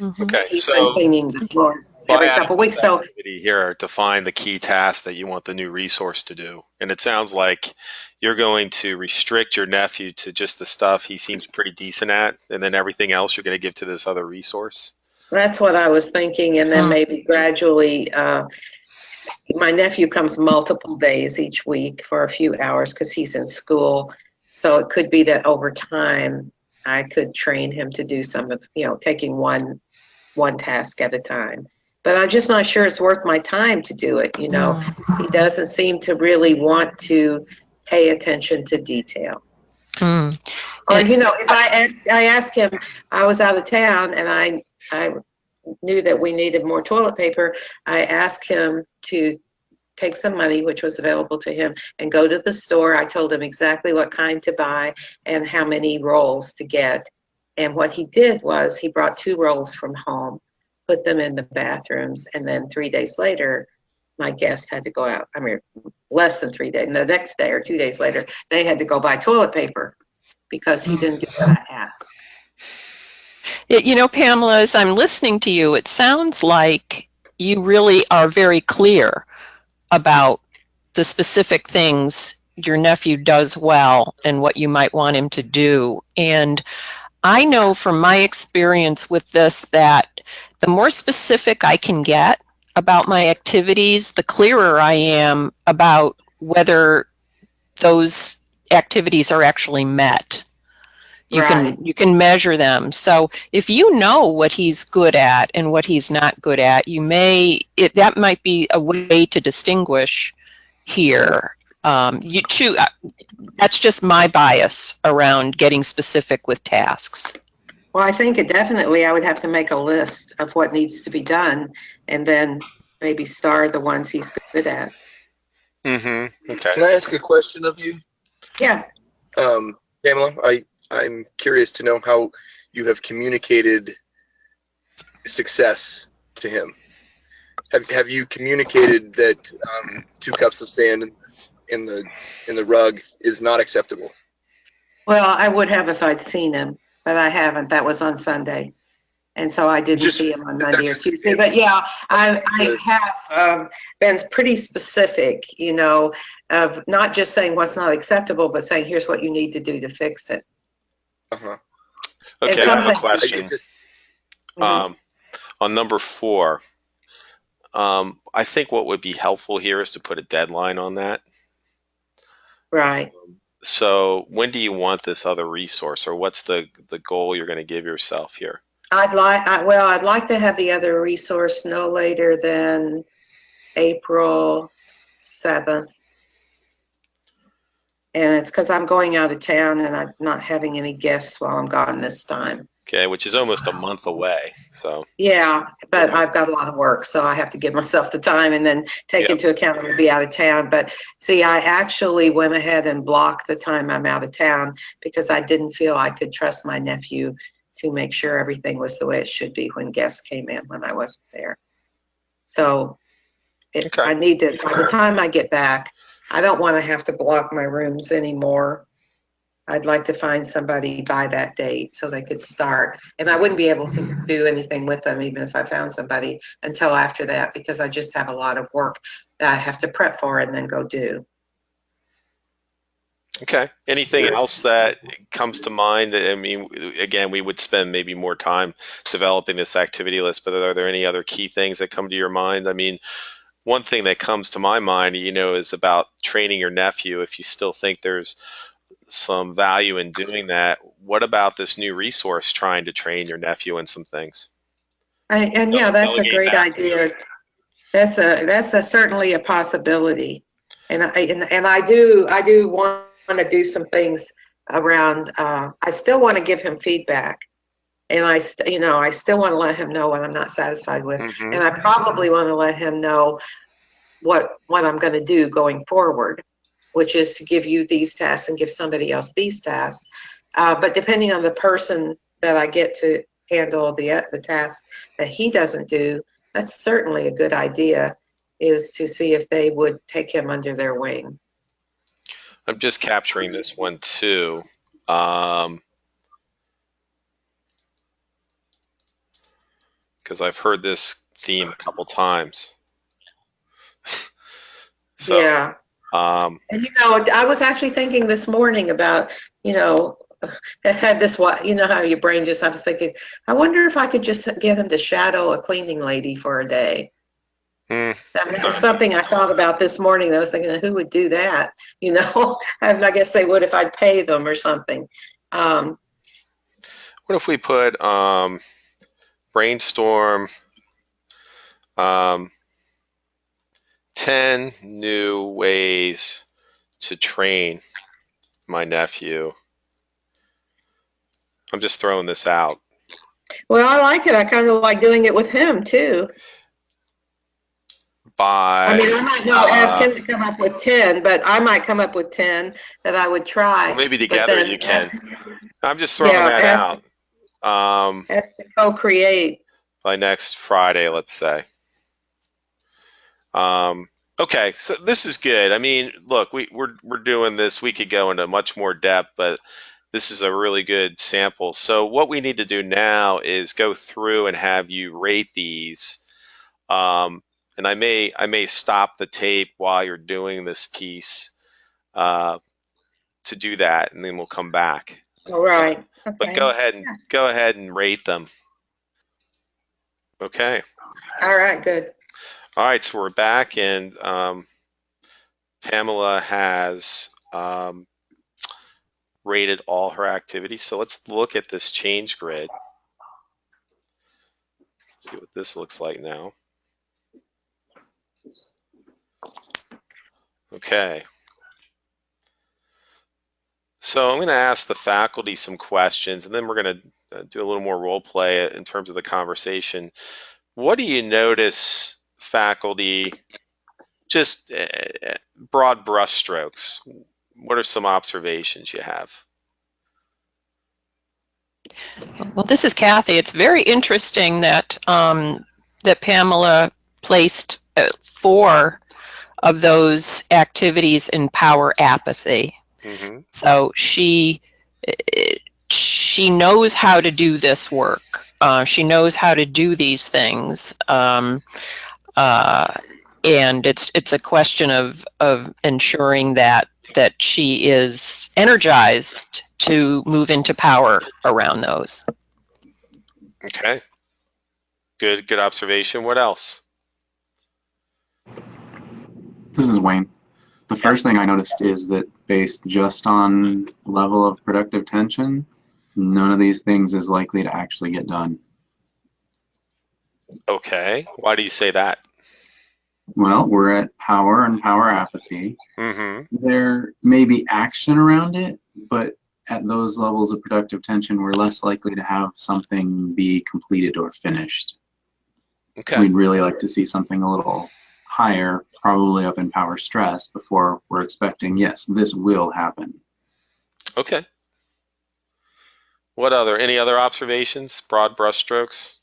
it. okay. He's been So cleaning the floors every couple of weeks. So here to find the key task that you want the new resource to do, and it sounds like you're going to restrict your nephew to just the stuff he seems pretty decent at, and then everything else you're going to give to this other resource. that's what I was thinking, and then maybe gradually. My nephew comes multiple days each week for a few hours because he's in school. So it could be that over time I could train him to do some of, taking one task at a time. But I'm just not sure it's worth my time to do it. He doesn't seem to really want to pay attention to detail. Or, if I ask him, I was out of town and I knew that we needed more toilet paper, I asked him to take some money, which was available to him, and go to the store. I told him exactly what kind to buy and how many rolls to get. And what he did was he brought 2 rolls from home, put them in the bathrooms, and then 3 days later, my guests had to go out. I mean, less than 3 days. And the next day or 2 days later, they had to go buy toilet paper because he didn't do what I asked. You know, Pamela, as I'm listening to you, it sounds like you really are very clear about the specific things your nephew does well and what you might want him to do. And I know from my experience with this that the more specific I can get about my activities, the clearer I am about whether those activities are actually met. You can measure them. So if you know what he's good at and what he's not good at, that might be a way to distinguish here. That's just my bias around getting specific with tasks. Well, I think I would have to make a list of what needs to be done and then maybe star the ones he's good at. Mm-hmm. Okay. Can I ask a question of you? Yeah. Pamela, I'm curious to know how you have communicated success to him. Have you communicated that 2 cups of sand in the rug is not acceptable? Well, I would have if I'd seen him, but I haven't. That was on Sunday. And so I didn't see him on Monday or Tuesday. But yeah, I have been pretty specific, you know, of not just saying what's not acceptable, but saying here's what you need to do to fix it. Uh-huh. Okay, I have a question. Mhm. On number 4, I think what would be helpful here is to put a deadline on that. Right. So when do you want this other resource, or what's the goal you're going to give yourself here? I'd like to have the other resource no later than April 7th. And it's because I'm going out of town and I'm not having any guests while I'm gone this time. Okay, which is almost a month away. So Yeah, but I've got a lot of work, so I have to give myself the time and then take into account I'm going to be out of town. But see, I actually went ahead and blocked the time I'm out of town because I didn't feel I could trust my nephew to make sure everything was the way it should be when guests came in when I wasn't there. So I need to, by the time I get back, I don't want to have to block my rooms anymore. I'd like to find somebody by that date so they could start. And I wouldn't be able to do anything with them even if I found somebody until after that because I just have a lot of work that I have to prep for and then go do. Okay. Anything else that comes to mind? I mean, again, we would spend maybe more time developing this activity list, but are there any other key things that come to your mind? I mean, one thing that comes to my mind, you know, is about training your nephew. If you still think there's some value in doing that, what about this new resource trying to train your nephew in some things? Yeah, that's a great idea. That's certainly a possibility. And I do want to do some things around, I still want to give him feedback. And I still want to let him know what I'm not satisfied with. Mm-hmm. And I probably want to let him know what I'm going to do going forward, which is to give you these tasks and give somebody else these tasks. But depending on the person that I get to handle the tasks that he doesn't do, that's certainly a good idea, is to see if they would take him under their wing. I'm just capturing this one too. Because I've heard this theme a couple times. So, yeah. And I was actually thinking this morning about, I had this, how your brain just, I was thinking, I wonder if I could just get him to shadow a cleaning lady for a day. That was something I thought about this morning. I was thinking, who would do that? I guess they would if I'd pay them or something. What if we put brainstorm 10 new ways to train my nephew? I'm just throwing this out. Well, I like it. I kind of like doing it with him too. by. I mean, I might not ask him to come up with 10, but I might come up with 10 that I would try. Well, maybe but together then you can. ask- I'm just throwing Yeah, that out. ask to co-create. By next Friday, let's say. Okay, so this is good. I mean, look, we're doing this. We could go into much more depth, but this is a really good sample. So what we need to do now is go through and have you rate these. And I may stop the tape while you're doing this piece to do that, and then we'll come back. All right. But Okay. go ahead and rate them. Okay. All right, good. All right, so we're back, and Pamela has rated all her activities. So let's look at this change grid. See what this looks like now. Okay. So I'm going to ask the faculty some questions, and then we're going to do a little more role play in terms of the conversation. What do you notice, faculty, just broad brushstrokes? What are some observations you have? Well, this is Kathy. It's very interesting that that Pamela placed 4 of those activities in power apathy. Mm-hmm. So she knows how to do this work. She knows how to do these things, and it's a question of ensuring that she is energized to move into power around those. Okay. Good observation. What else? This is Wayne. The first thing I noticed is that based just on level of productive tension, none of these things is likely to actually get done. Okay. Why do you say that? Well, we're at power and power apathy. Mm-hmm. There may be action around it, but at those levels of productive tension, we're less likely to have something be completed or finished. Okay. We'd really like to see something a little higher, probably up in power stress, before we're expecting, yes, this will happen. Okay. Any other observations? Broad brushstrokes?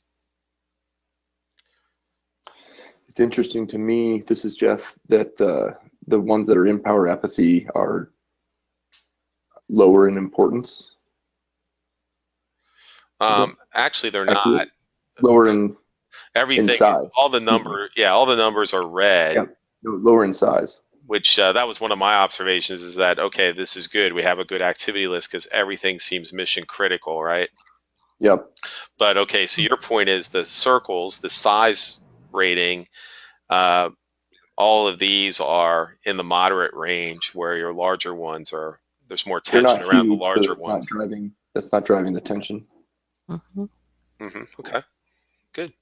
It's interesting to me, this is Jeff, that the ones that are in power apathy are lower in importance. Actually, they're Accurate? not. Lower in Everything, size. all the numbers are red. Yeah. Lower in size. Which that was one of my observations, is that, okay, this is good. We have a good activity list because everything seems mission critical, right? Yep. But okay, so your point is the circles, the size rating, all of these are in the moderate range, where your larger ones there's more tension around the larger ones. That's not driving the tension. Mm-hmm. Mm-hmm. Okay, good.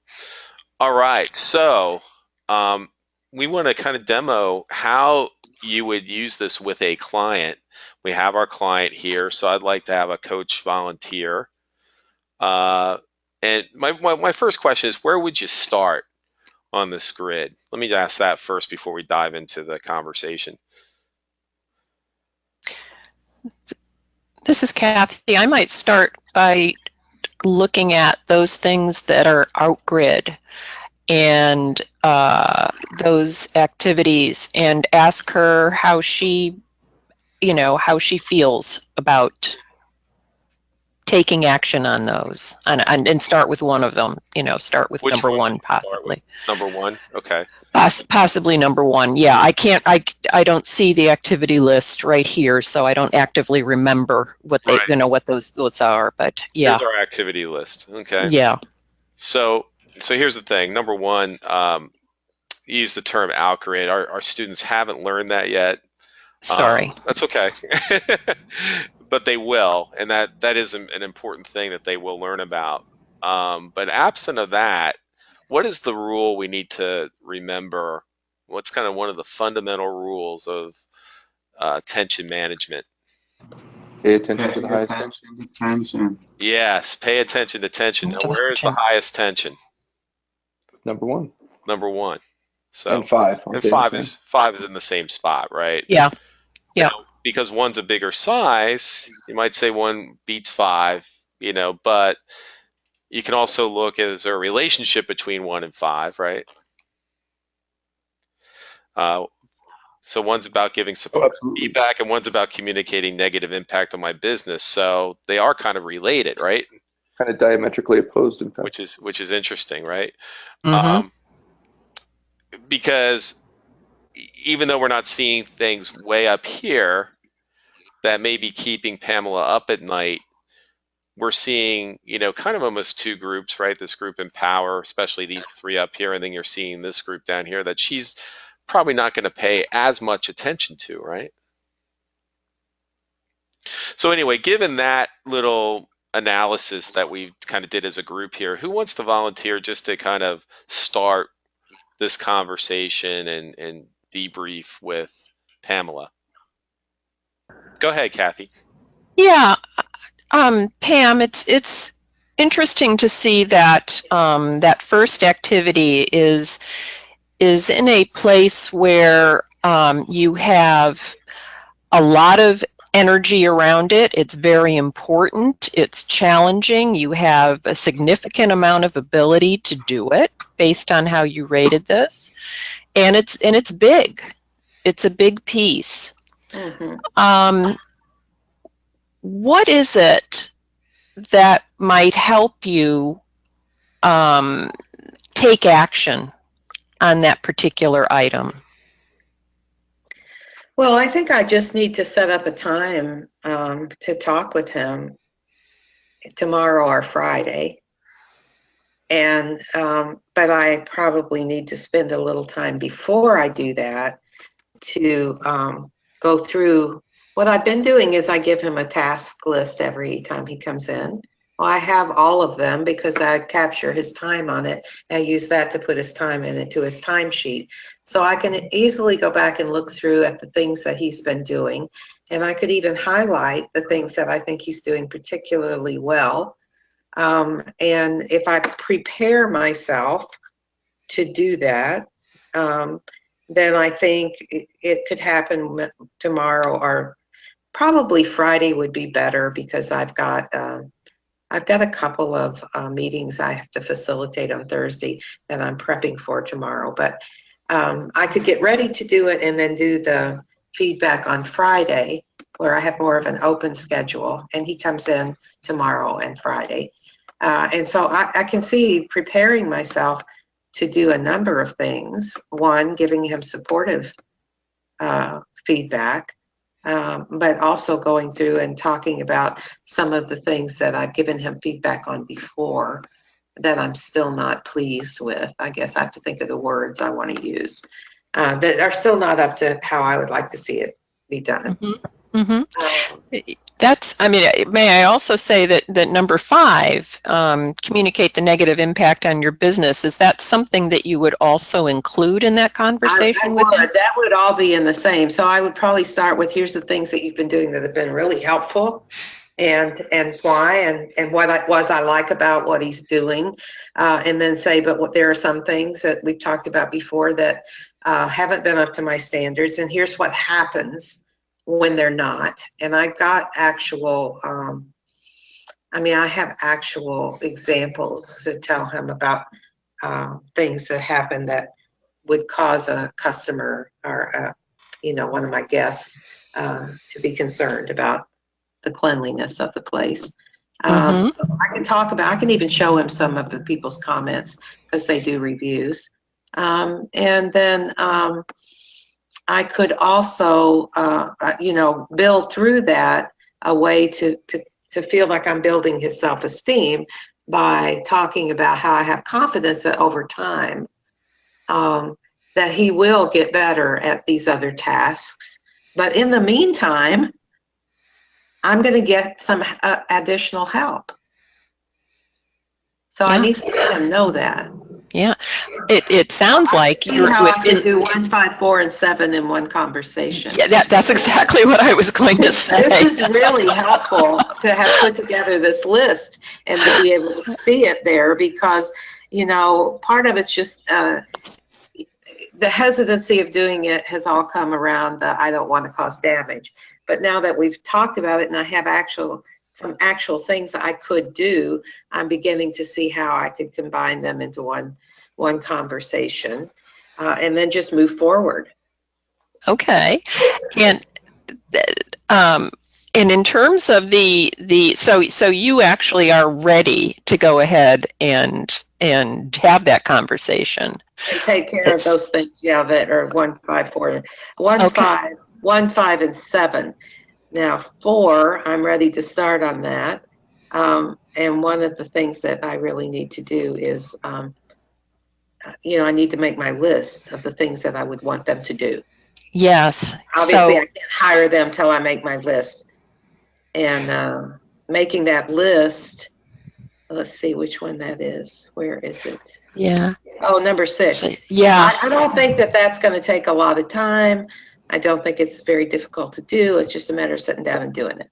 All right, so we want to kind of demo how you would use this with a client. We have our client here, so I'd like to have a coach volunteer. And my first question is, where would you start on this grid? Let me ask that first before we dive into the conversation. This is Kathy. I might start by looking at those things that are out grid and those activities, and ask her how she feels about taking action on those, and start with one of them. Start with Which number one one, possibly. Number one. Okay. Possibly number one. Yeah, I don't see the activity list right here, so I don't actively remember what they, Right. what those are. But yeah. Here's our activity list. Okay. Yeah. So here's the thing. Number one, you use the term out-grid. Our students haven't learned that yet. Sorry. That's okay. But they will, and that is an important thing that they will learn about. But absent of that, what is the rule we need to remember? What's kind of one of the fundamental rules of tension management? Pay attention to the highest tension. Yes, pay attention to tension. Now, where is the highest tension? Number one. Number one. So And 5. and aren't they the same? five is in the same spot, right? Yeah. Yeah. Now, because one's a bigger size, you might say one beats 5, but you can also look at, is there a relationship between 1 and 5, right? So one's about giving Oh, support absolutely. feedback, and one's about communicating negative impact on my business. So they are kind of related, right? Kind of diametrically opposed, in fact. Which is interesting, right? Mm-hmm. Because even though we're not seeing things way up here that may be keeping Pamela up at night, we're seeing, kind of almost two groups, right? This group in power, especially these three up here, and then you're seeing this group down here that she's probably not going to pay as much attention to, right? So anyway, given that little analysis that we kind of did as a group here, who wants to volunteer just to kind of start this conversation and debrief with Pamela? Go ahead, Kathy. Yeah. Pam, it's interesting to see that that first activity is in a place where you have a lot of energy around it. It's very important. It's challenging. You have a significant amount of ability to do it based on how you rated this, and it's big. It's a big piece. Mm-hmm. What is it that might help you take action on that particular item? Well, I think I just need to set up a time to talk with him tomorrow or Friday. And but I probably need to spend a little time before I do that to go through. What I've been doing is I give him a task list every time he comes in. Well, I have all of them because I capture his time on it. I use that to put his time into his timesheet. So I can easily go back and look through at the things that he's been doing. And I could even highlight the things that I think he's doing particularly well. And if I prepare myself to do that, then I think it could happen tomorrow, or probably Friday would be better, because I've got a couple of meetings I have to facilitate on Thursday that I'm prepping for tomorrow. But I could get ready to do it and then do the feedback on Friday, where I have more of an open schedule, and he comes in tomorrow and Friday. And so I can see preparing myself to do a number of things. One, giving him supportive feedback, but also going through and talking about some of the things that I've given him feedback on before that I'm still not pleased with. I guess I have to think of the words I want to use that are still not up to how I would like to see it be done. Mm-hmm. Mm-hmm. May I also say that number 5, communicate the negative impact on your business. Is that something that you would also include in that conversation with him? That would all be in the same. So I would probably start with, here's the things that you've been doing that have been really helpful, and why, and what I like about what he's doing, and then say, but there are some things that we've talked about before that haven't been up to my standards, and here's what happens when they're not. And I've got actual, I have actual examples to tell him about things that happen that would cause a customer or, one of my guests to be concerned about the cleanliness of the place. I can even show him some of the people's comments, because they do reviews. And then I could also, build through that a way to feel like I'm building his self-esteem by talking about how I have confidence that over time that he will get better at these other tasks. But in the meantime, I'm going to get some additional help. So I need to let him know that. Yeah, it sounds like you're how I can do 1, 5, 4, and 7 in one conversation. Yeah, that's exactly what I was going to say. This is really helpful to have put together this list and to be able to see it there, because part of it's just the hesitancy of doing it has all come around the I don't want to cause damage. But now that we've talked about it and I have some actual things that I could do, I'm beginning to see how I could combine them into one conversation, and then just move forward. Okay. And and in terms of so you actually are ready to go ahead and have that conversation. And take care of those things, yeah, that are 1, 5, 4, 1, Okay. 5, 1, 5, and 7. Now 4, I'm ready to start on that. And one of the things that I really need to do is, I need to make my list of the things that I would want them to do. Yes. Obviously, So, I can't hire them till I make my list. And making that list, let's see which one that is. Where is it? yeah. Oh, number 6. So, yeah. I don't think that that's going to take a lot of time. I don't think it's very difficult to do. It's just a matter of sitting down and doing it.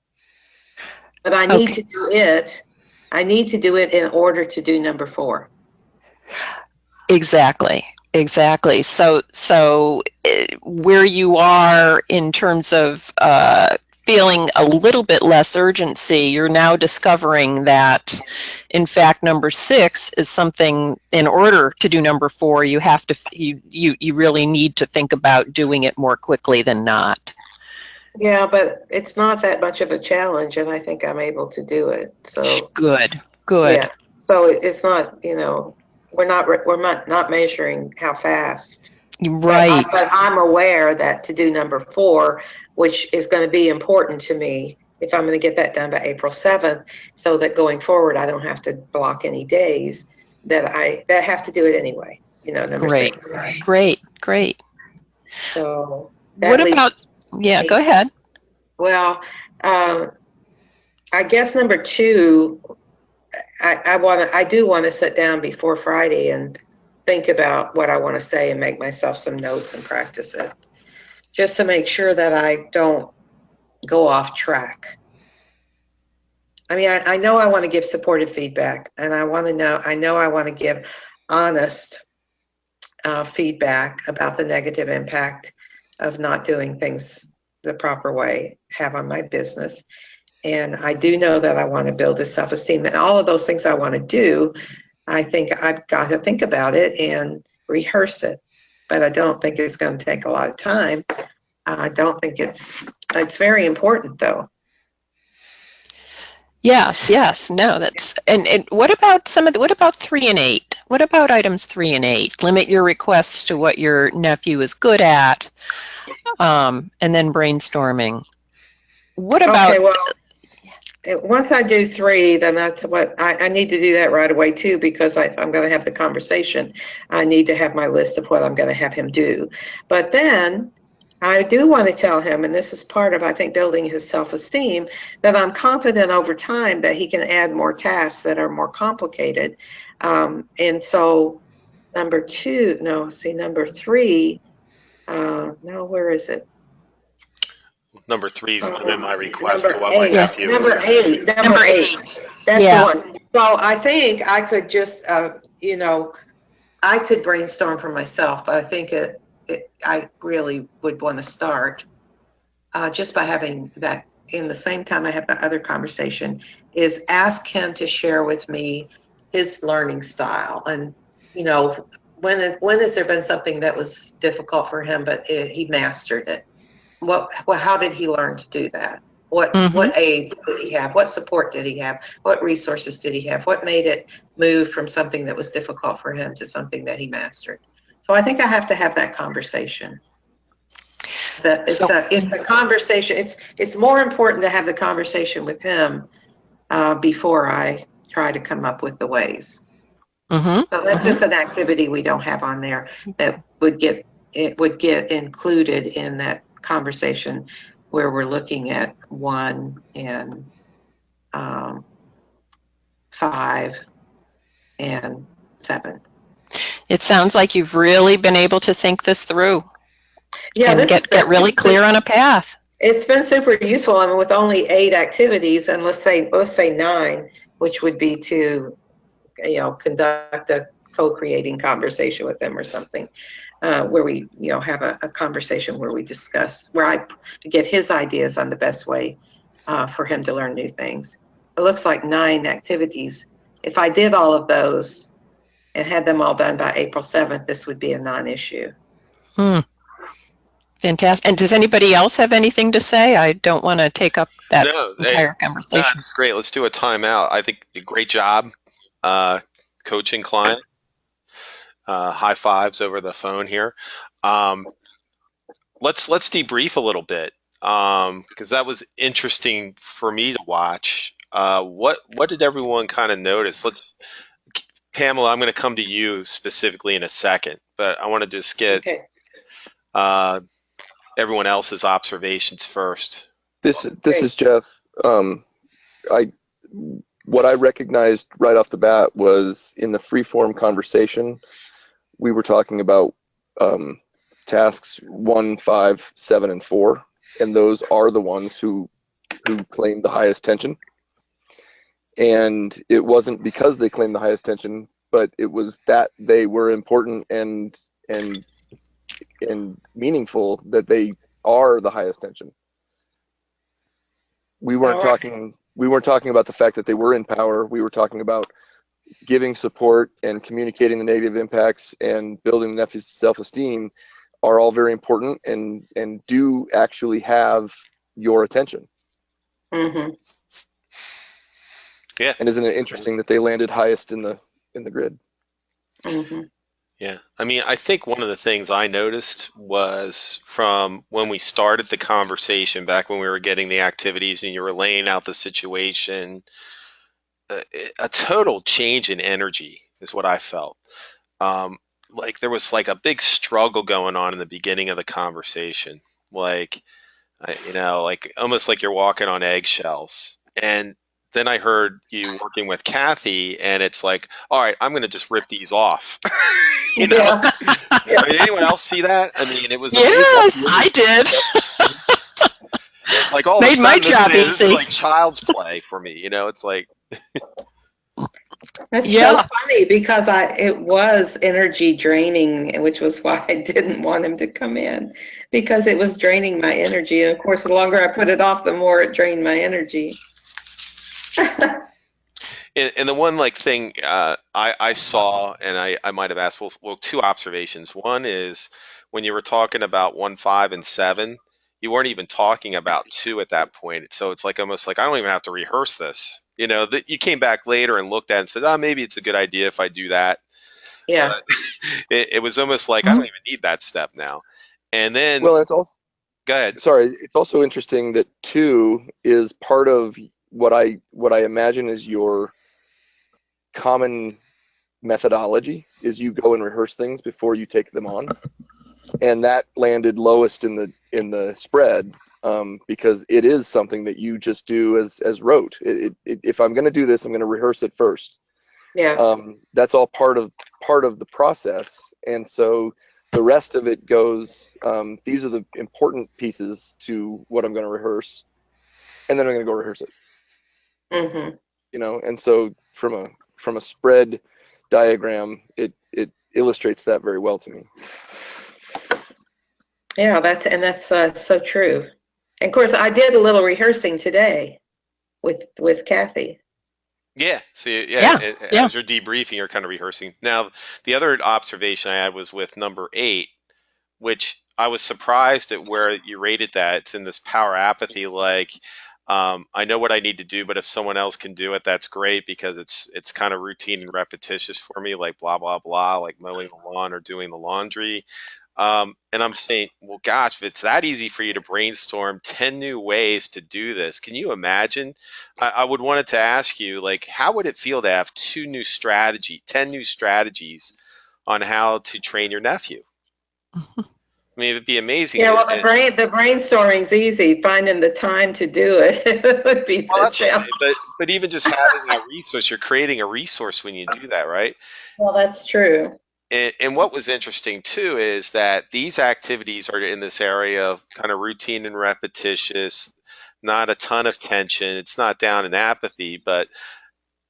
But I need to do it. I need to do it in order to do number 4. Exactly. So where you are in terms of feeling a little bit less urgency, you're now discovering that, in fact, number 6 is something. In order to do number 4, you have to you really need to think about doing it more quickly than not. Yeah, but it's not that much of a challenge, and I think I'm able to do it. So Good. yeah. So it's not, we're not measuring how fast. Right. But I'm aware that to do number 4, which is going to be important to me if I'm going to get that done by April 7th, so that going forward I don't have to block any days that have to do it anyway. Number Great. 6. Great. So What about? Yeah. Go ahead. Well, I guess number 2. I do want to sit down before Friday and think about what I want to say and make myself some notes and practice it, just to make sure that I don't go off track. I mean, I know I want to give supportive feedback, and I want to give honest feedback about the negative impact of not doing things the proper way have on my business. And I do know that I want to build this self-esteem, and all of those things I want to do. I think I've got to think about it and rehearse it, but I don't think it's going to take a lot of time. I don't think it's very important though. Yes. No, that's and what about what about 3 and 8? What about items 3 and 8? Limit your requests to what your nephew is good at, and then brainstorming. What about? Okay, well, once I do 3, then that's what I need to do that right away too, because I'm going to have the conversation. I need to have my list of what I'm going to have him do. But then I do want to tell him, and this is part of, I think, building his self-esteem, that I'm confident over time that he can add more tasks that are more complicated. And so number 3, no, where is it? Number 3 is limit my request to what 8, my nephew. Number 8. Number 8. That's Yeah. the one. So I think I could just, I could brainstorm for myself, but I think I really would want to start just by having that in the same time I have the other conversation, is ask him to share with me his learning style. And, when has there been something that was difficult for him, but he mastered it? How did he learn to do that? What aids did he have? What support did he have? What resources did he have? What made it move from something that was difficult for him to something that he mastered? So I think I have to have that conversation. It's a conversation. It's more important to have the conversation with him before I try to come up with the ways. So that's just an activity we don't have on there that would get included in that conversation where we're looking at 1 and 5 and 7. It sounds like you've really been able to think this through. Yeah, and get really clear on a path. It's been super useful. I mean, with only 8 activities, and let's say 9, which would be to, conduct a co-creating conversation with them or something. where we, have a conversation where we discuss, where I get his ideas on the best way for him to learn new things. It looks like 9 activities. If I did all of those and had them all done by April 7th, this would be a non-issue. Fantastic. And does anybody else have anything to say? I don't want to take up that entire conversation. That's great. Let's do a timeout. I think great job coaching client. High fives over the phone here. Let's debrief a little bit because that was interesting for me to watch. What did everyone kind of notice? Pamela, I'm going to come to you specifically in a second, but I want to just get everyone else's observations first. This is Jeff. What I recognized right off the bat was in the free-form conversation, we were talking about tasks 1, 5, 7, and 4, and those are the ones who claim the highest tension. And it wasn't because they claimed the highest tension, but it was that they were important and meaningful, that they are the highest tension. We weren't talking about the fact that they were in power. We were talking about giving support and communicating the negative impacts and building nephew's self-esteem are all very important and do actually have your attention. Mm-hmm. Yeah. And isn't it interesting that they landed highest in the grid? Mm-hmm. Yeah. I mean, I think one of the things I noticed was from when we started the conversation back when we were getting the activities and you were laying out the situation, a total change in energy is what I felt. Like there was like a big struggle going on in the beginning of the conversation. Like, like almost like you're walking on eggshells. And then I heard you working with Kathy, and it's like, all right, I'm going to just rip these off. Yeah. Did anyone else see that? I mean, it was yes, amazing. I did. Like all Made of a my sudden, job this is easy. like child's play for me. It's like, That's Yeah. so funny because it was energy draining, which was why I didn't want him to come in, because it was draining my energy. And of course, the longer I put it off, the more it drained my energy. and the one like thing I saw, and I might have asked, well, 2 observations. One is when you were talking about 1, 5, and 7, you weren't even talking about 2 at that point. So it's like almost like I don't even have to rehearse this. That you came back later and looked at it and said, oh, maybe it's a good idea if I do that. Yeah. But it was almost like I don't even need that step now. And then, Well, it's also, go ahead. sorry, it's also interesting that 2 is part of what I imagine is your common methodology, is you go and rehearse things before you take them on, and that landed lowest in the spread because it is something that you just do as rote. If I'm going to do this, I'm going to rehearse it first. Yeah. That's all part of the process, and so the rest of it goes. These are the important pieces to what I'm going to rehearse, and then I'm going to go rehearse it. Mm-hmm. And so from a spread diagram, it illustrates that very well to me. Yeah, that's so true. And of course, I did a little rehearsing today with Kathy. Yeah. So Yeah. as you're debriefing, you're kind of rehearsing. Now, the other observation I had was with number 8, which I was surprised at where you rated that. It's in this power apathy, like I know what I need to do, but if someone else can do it, that's great because it's kind of routine and repetitious for me, like blah blah blah, like mowing the lawn or doing the laundry. And I'm saying, well, gosh, if it's that easy for you to brainstorm 10 new ways to do this, can you imagine? I would wanted to ask you, like, how would it feel to have 10 new strategies on how to train your nephew? I mean, it'd be amazing. Yeah, well, the brainstorming's easy. Finding the time to do it would be the challenge. But even just having that resource, you're creating a resource when you do that, right? Well, that's true. And what was interesting too is that these activities are in this area of kind of routine and repetitious, not a ton of tension. It's not down in apathy, but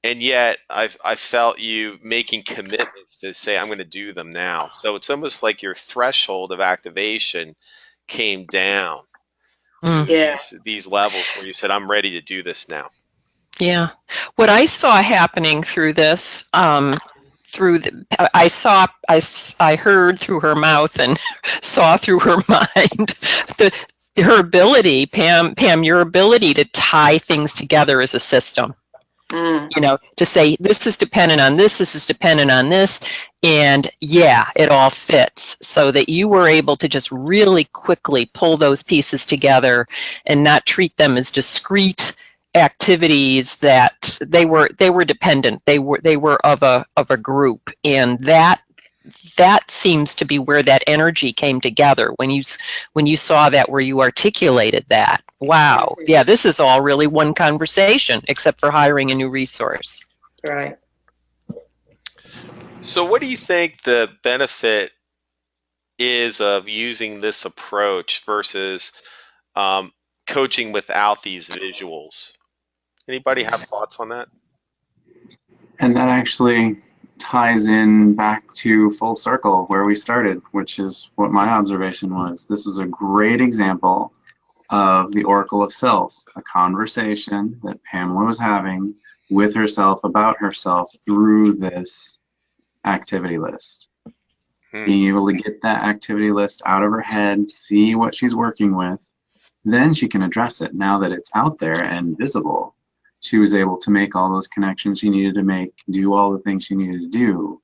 and yet I felt you making commitments to say I'm going to do them now. So it's almost like your threshold of activation came down to Mm, Yeah. these levels where you said I'm ready to do this now. yeah. What I saw happening through this, I heard through her mouth and saw through her mind the her ability, Pam, your ability to tie things together as a system. Mm. To say this is dependent on this is dependent on this, and yeah, it all fits, so that you were able to just really quickly pull those pieces together and not treat them as discrete activities that they were dependent. They were of a group, and that seems to be where that energy came together when you saw that, where you articulated that. Wow. Mhm. Yeah, this is all really one conversation, except for hiring a new resource. Right. So what do you think the benefit is of using this approach versus um, coaching without these visuals? Anybody have thoughts on that? And that actually ties in back to full circle where we started, which is what my observation was. This was a great example of the Oracle of Self, a conversation that Pamela was having with herself about herself through this activity list. Hmm. Being able to get that activity list out of her head, see what she's working with, then she can address it. Now that it's out there and visible, she was able to make all those connections she needed to make, do all the things she needed to do.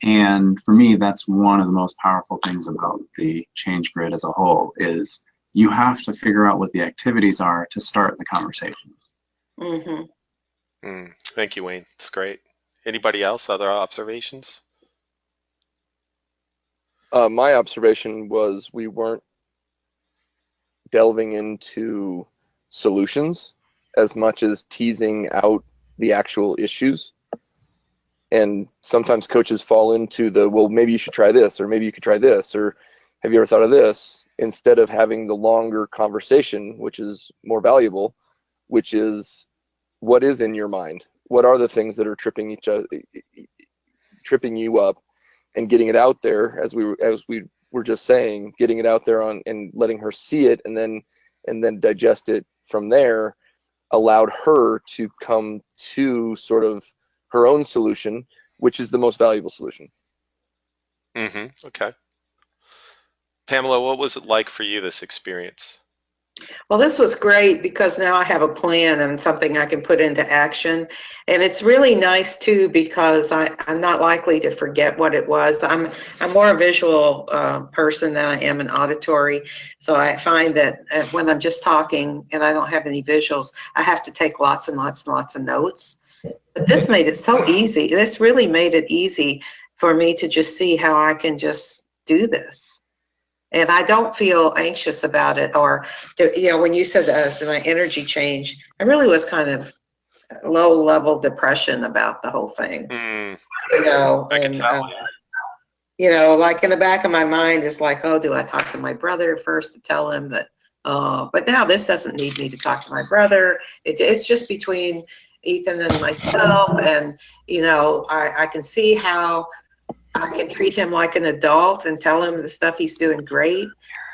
And for me, that's one of the most powerful things about the change grid as a whole is you have to figure out what the activities are to start the conversation. Mm-hmm. Thank you, Wayne. It's great. Anybody else? Other observations? My observation was we weren't delving into solutions as much as teasing out the actual issues. And sometimes coaches fall into the, well, maybe you should try this, or maybe you could try this, or have you ever thought of this, instead of having the longer conversation, which is more valuable, which is what is in your mind? What are the things that are tripping you up, and getting it out there, as we were just saying, getting it out there on and letting her see it, and then digest it from there, allowed her to come to sort of her own solution, which is the most valuable solution. Okay. Pamela, what was it like for you, this experience? Well, this was great because now I have a plan and something I can put into action. And it's really nice too because I'm not likely to forget what it was. I'm more a visual person than I am an auditory. So I find that when I'm just talking and I don't have any visuals, I have to take lots and lots and lots of notes. But this made it so easy. This really made it easy for me to just see how I can just do this. And I don't feel anxious about it, or, when you said my energy change, I really was kind of low level depression about the whole thing, I can and, tell. like in the back of my mind is like, oh, do I talk to my brother first to tell him that, but now this doesn't need me to talk to my brother. It's just between Ethan and myself, and, I can see how I can treat him like an adult and tell him the stuff he's doing great,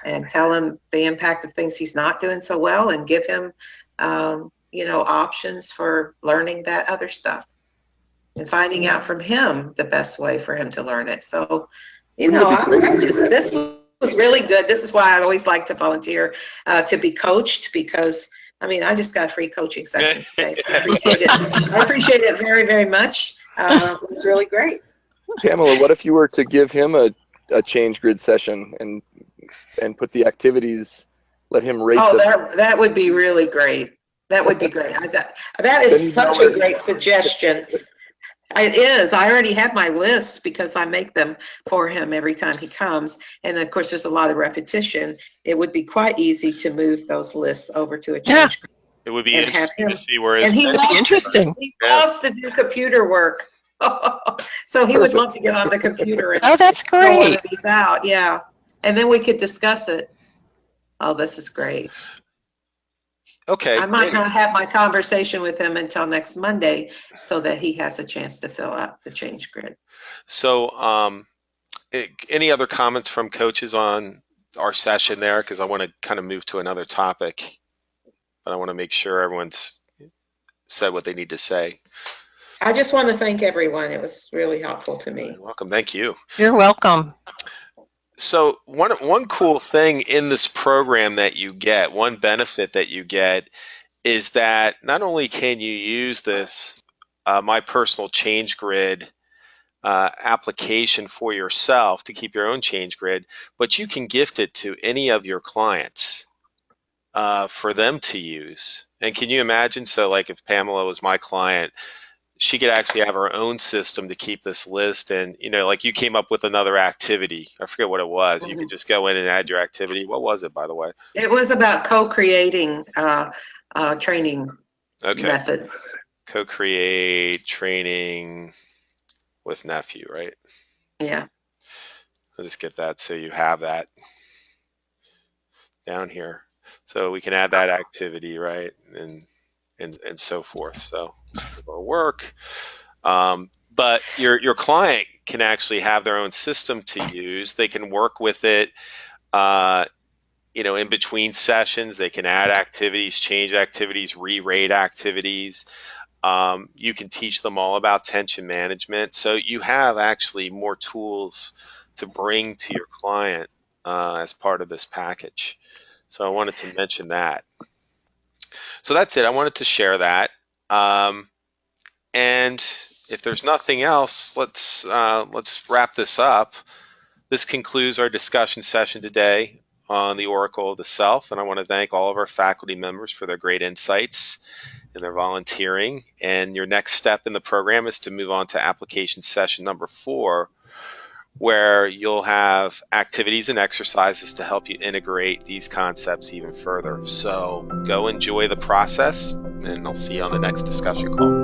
and tell him the impact of things he's not doing so well, and give him, options for learning that other stuff and finding out from him the best way for him to learn it. So, this was really good. This is why I always like to volunteer to be coached, because I just got free coaching sessions today. I appreciate it. I appreciate it very, very much. It was really great. Pamela, what if you were to give him a change grid session and put the activities, let him rate them? That would be really great. That would be great. That is such a great suggestion. It is. I already have my lists because I make them for him every time he comes. And of course, there's a lot of repetition. It would be quite easy to move those lists over to a change grid. It would be And have interesting him, to see where and he Interesting. loves to do computer work. So he would love to get on the computer and Oh, that's fill one great. of these out. Yeah. And then we could discuss it. Oh, this is great. Okay, I might great. not have my conversation with him until next Monday so that he has a chance to fill out the change grid. So, any other comments from coaches on our session there? Because I want to kind of move to another topic, but I want to make sure everyone's said what they need to say. I just want to thank everyone. It was really helpful to me. You're welcome. Thank you. You're welcome. So one cool thing in this program that you get, one benefit that you get, is that not only can you use this My Personal Change Grid application for yourself to keep your own change grid, but you can gift it to any of your clients for them to use. And can you imagine? So, like, if Pamela was my client, she could actually have her own system to keep this list. And, like, you came up with another activity. I forget what it was. You could just go in and add your activity. What was it, by the way? It was about co-creating training methods. Co-create training with nephew, right? Yeah. I'll just get that so you have that down here. So we can add that activity, right? And so forth. So it'll work. But your client can actually have their own system to use. They can work with it, in between sessions. They can add activities, change activities, re-rate activities. You can teach them all about tension management. So you have actually more tools to bring to your client as part of this package. So I wanted to mention that. So that's it. I wanted to share that. And if there's nothing else, let's wrap this up. This concludes our discussion session today on the Oracle of the Self, and I want to thank all of our faculty members for their great insights and their volunteering. And your next step in the program is to move on to application session number 4, where you'll have activities and exercises to help you integrate these concepts even further. So go enjoy the process, and I'll see you on the next discussion call.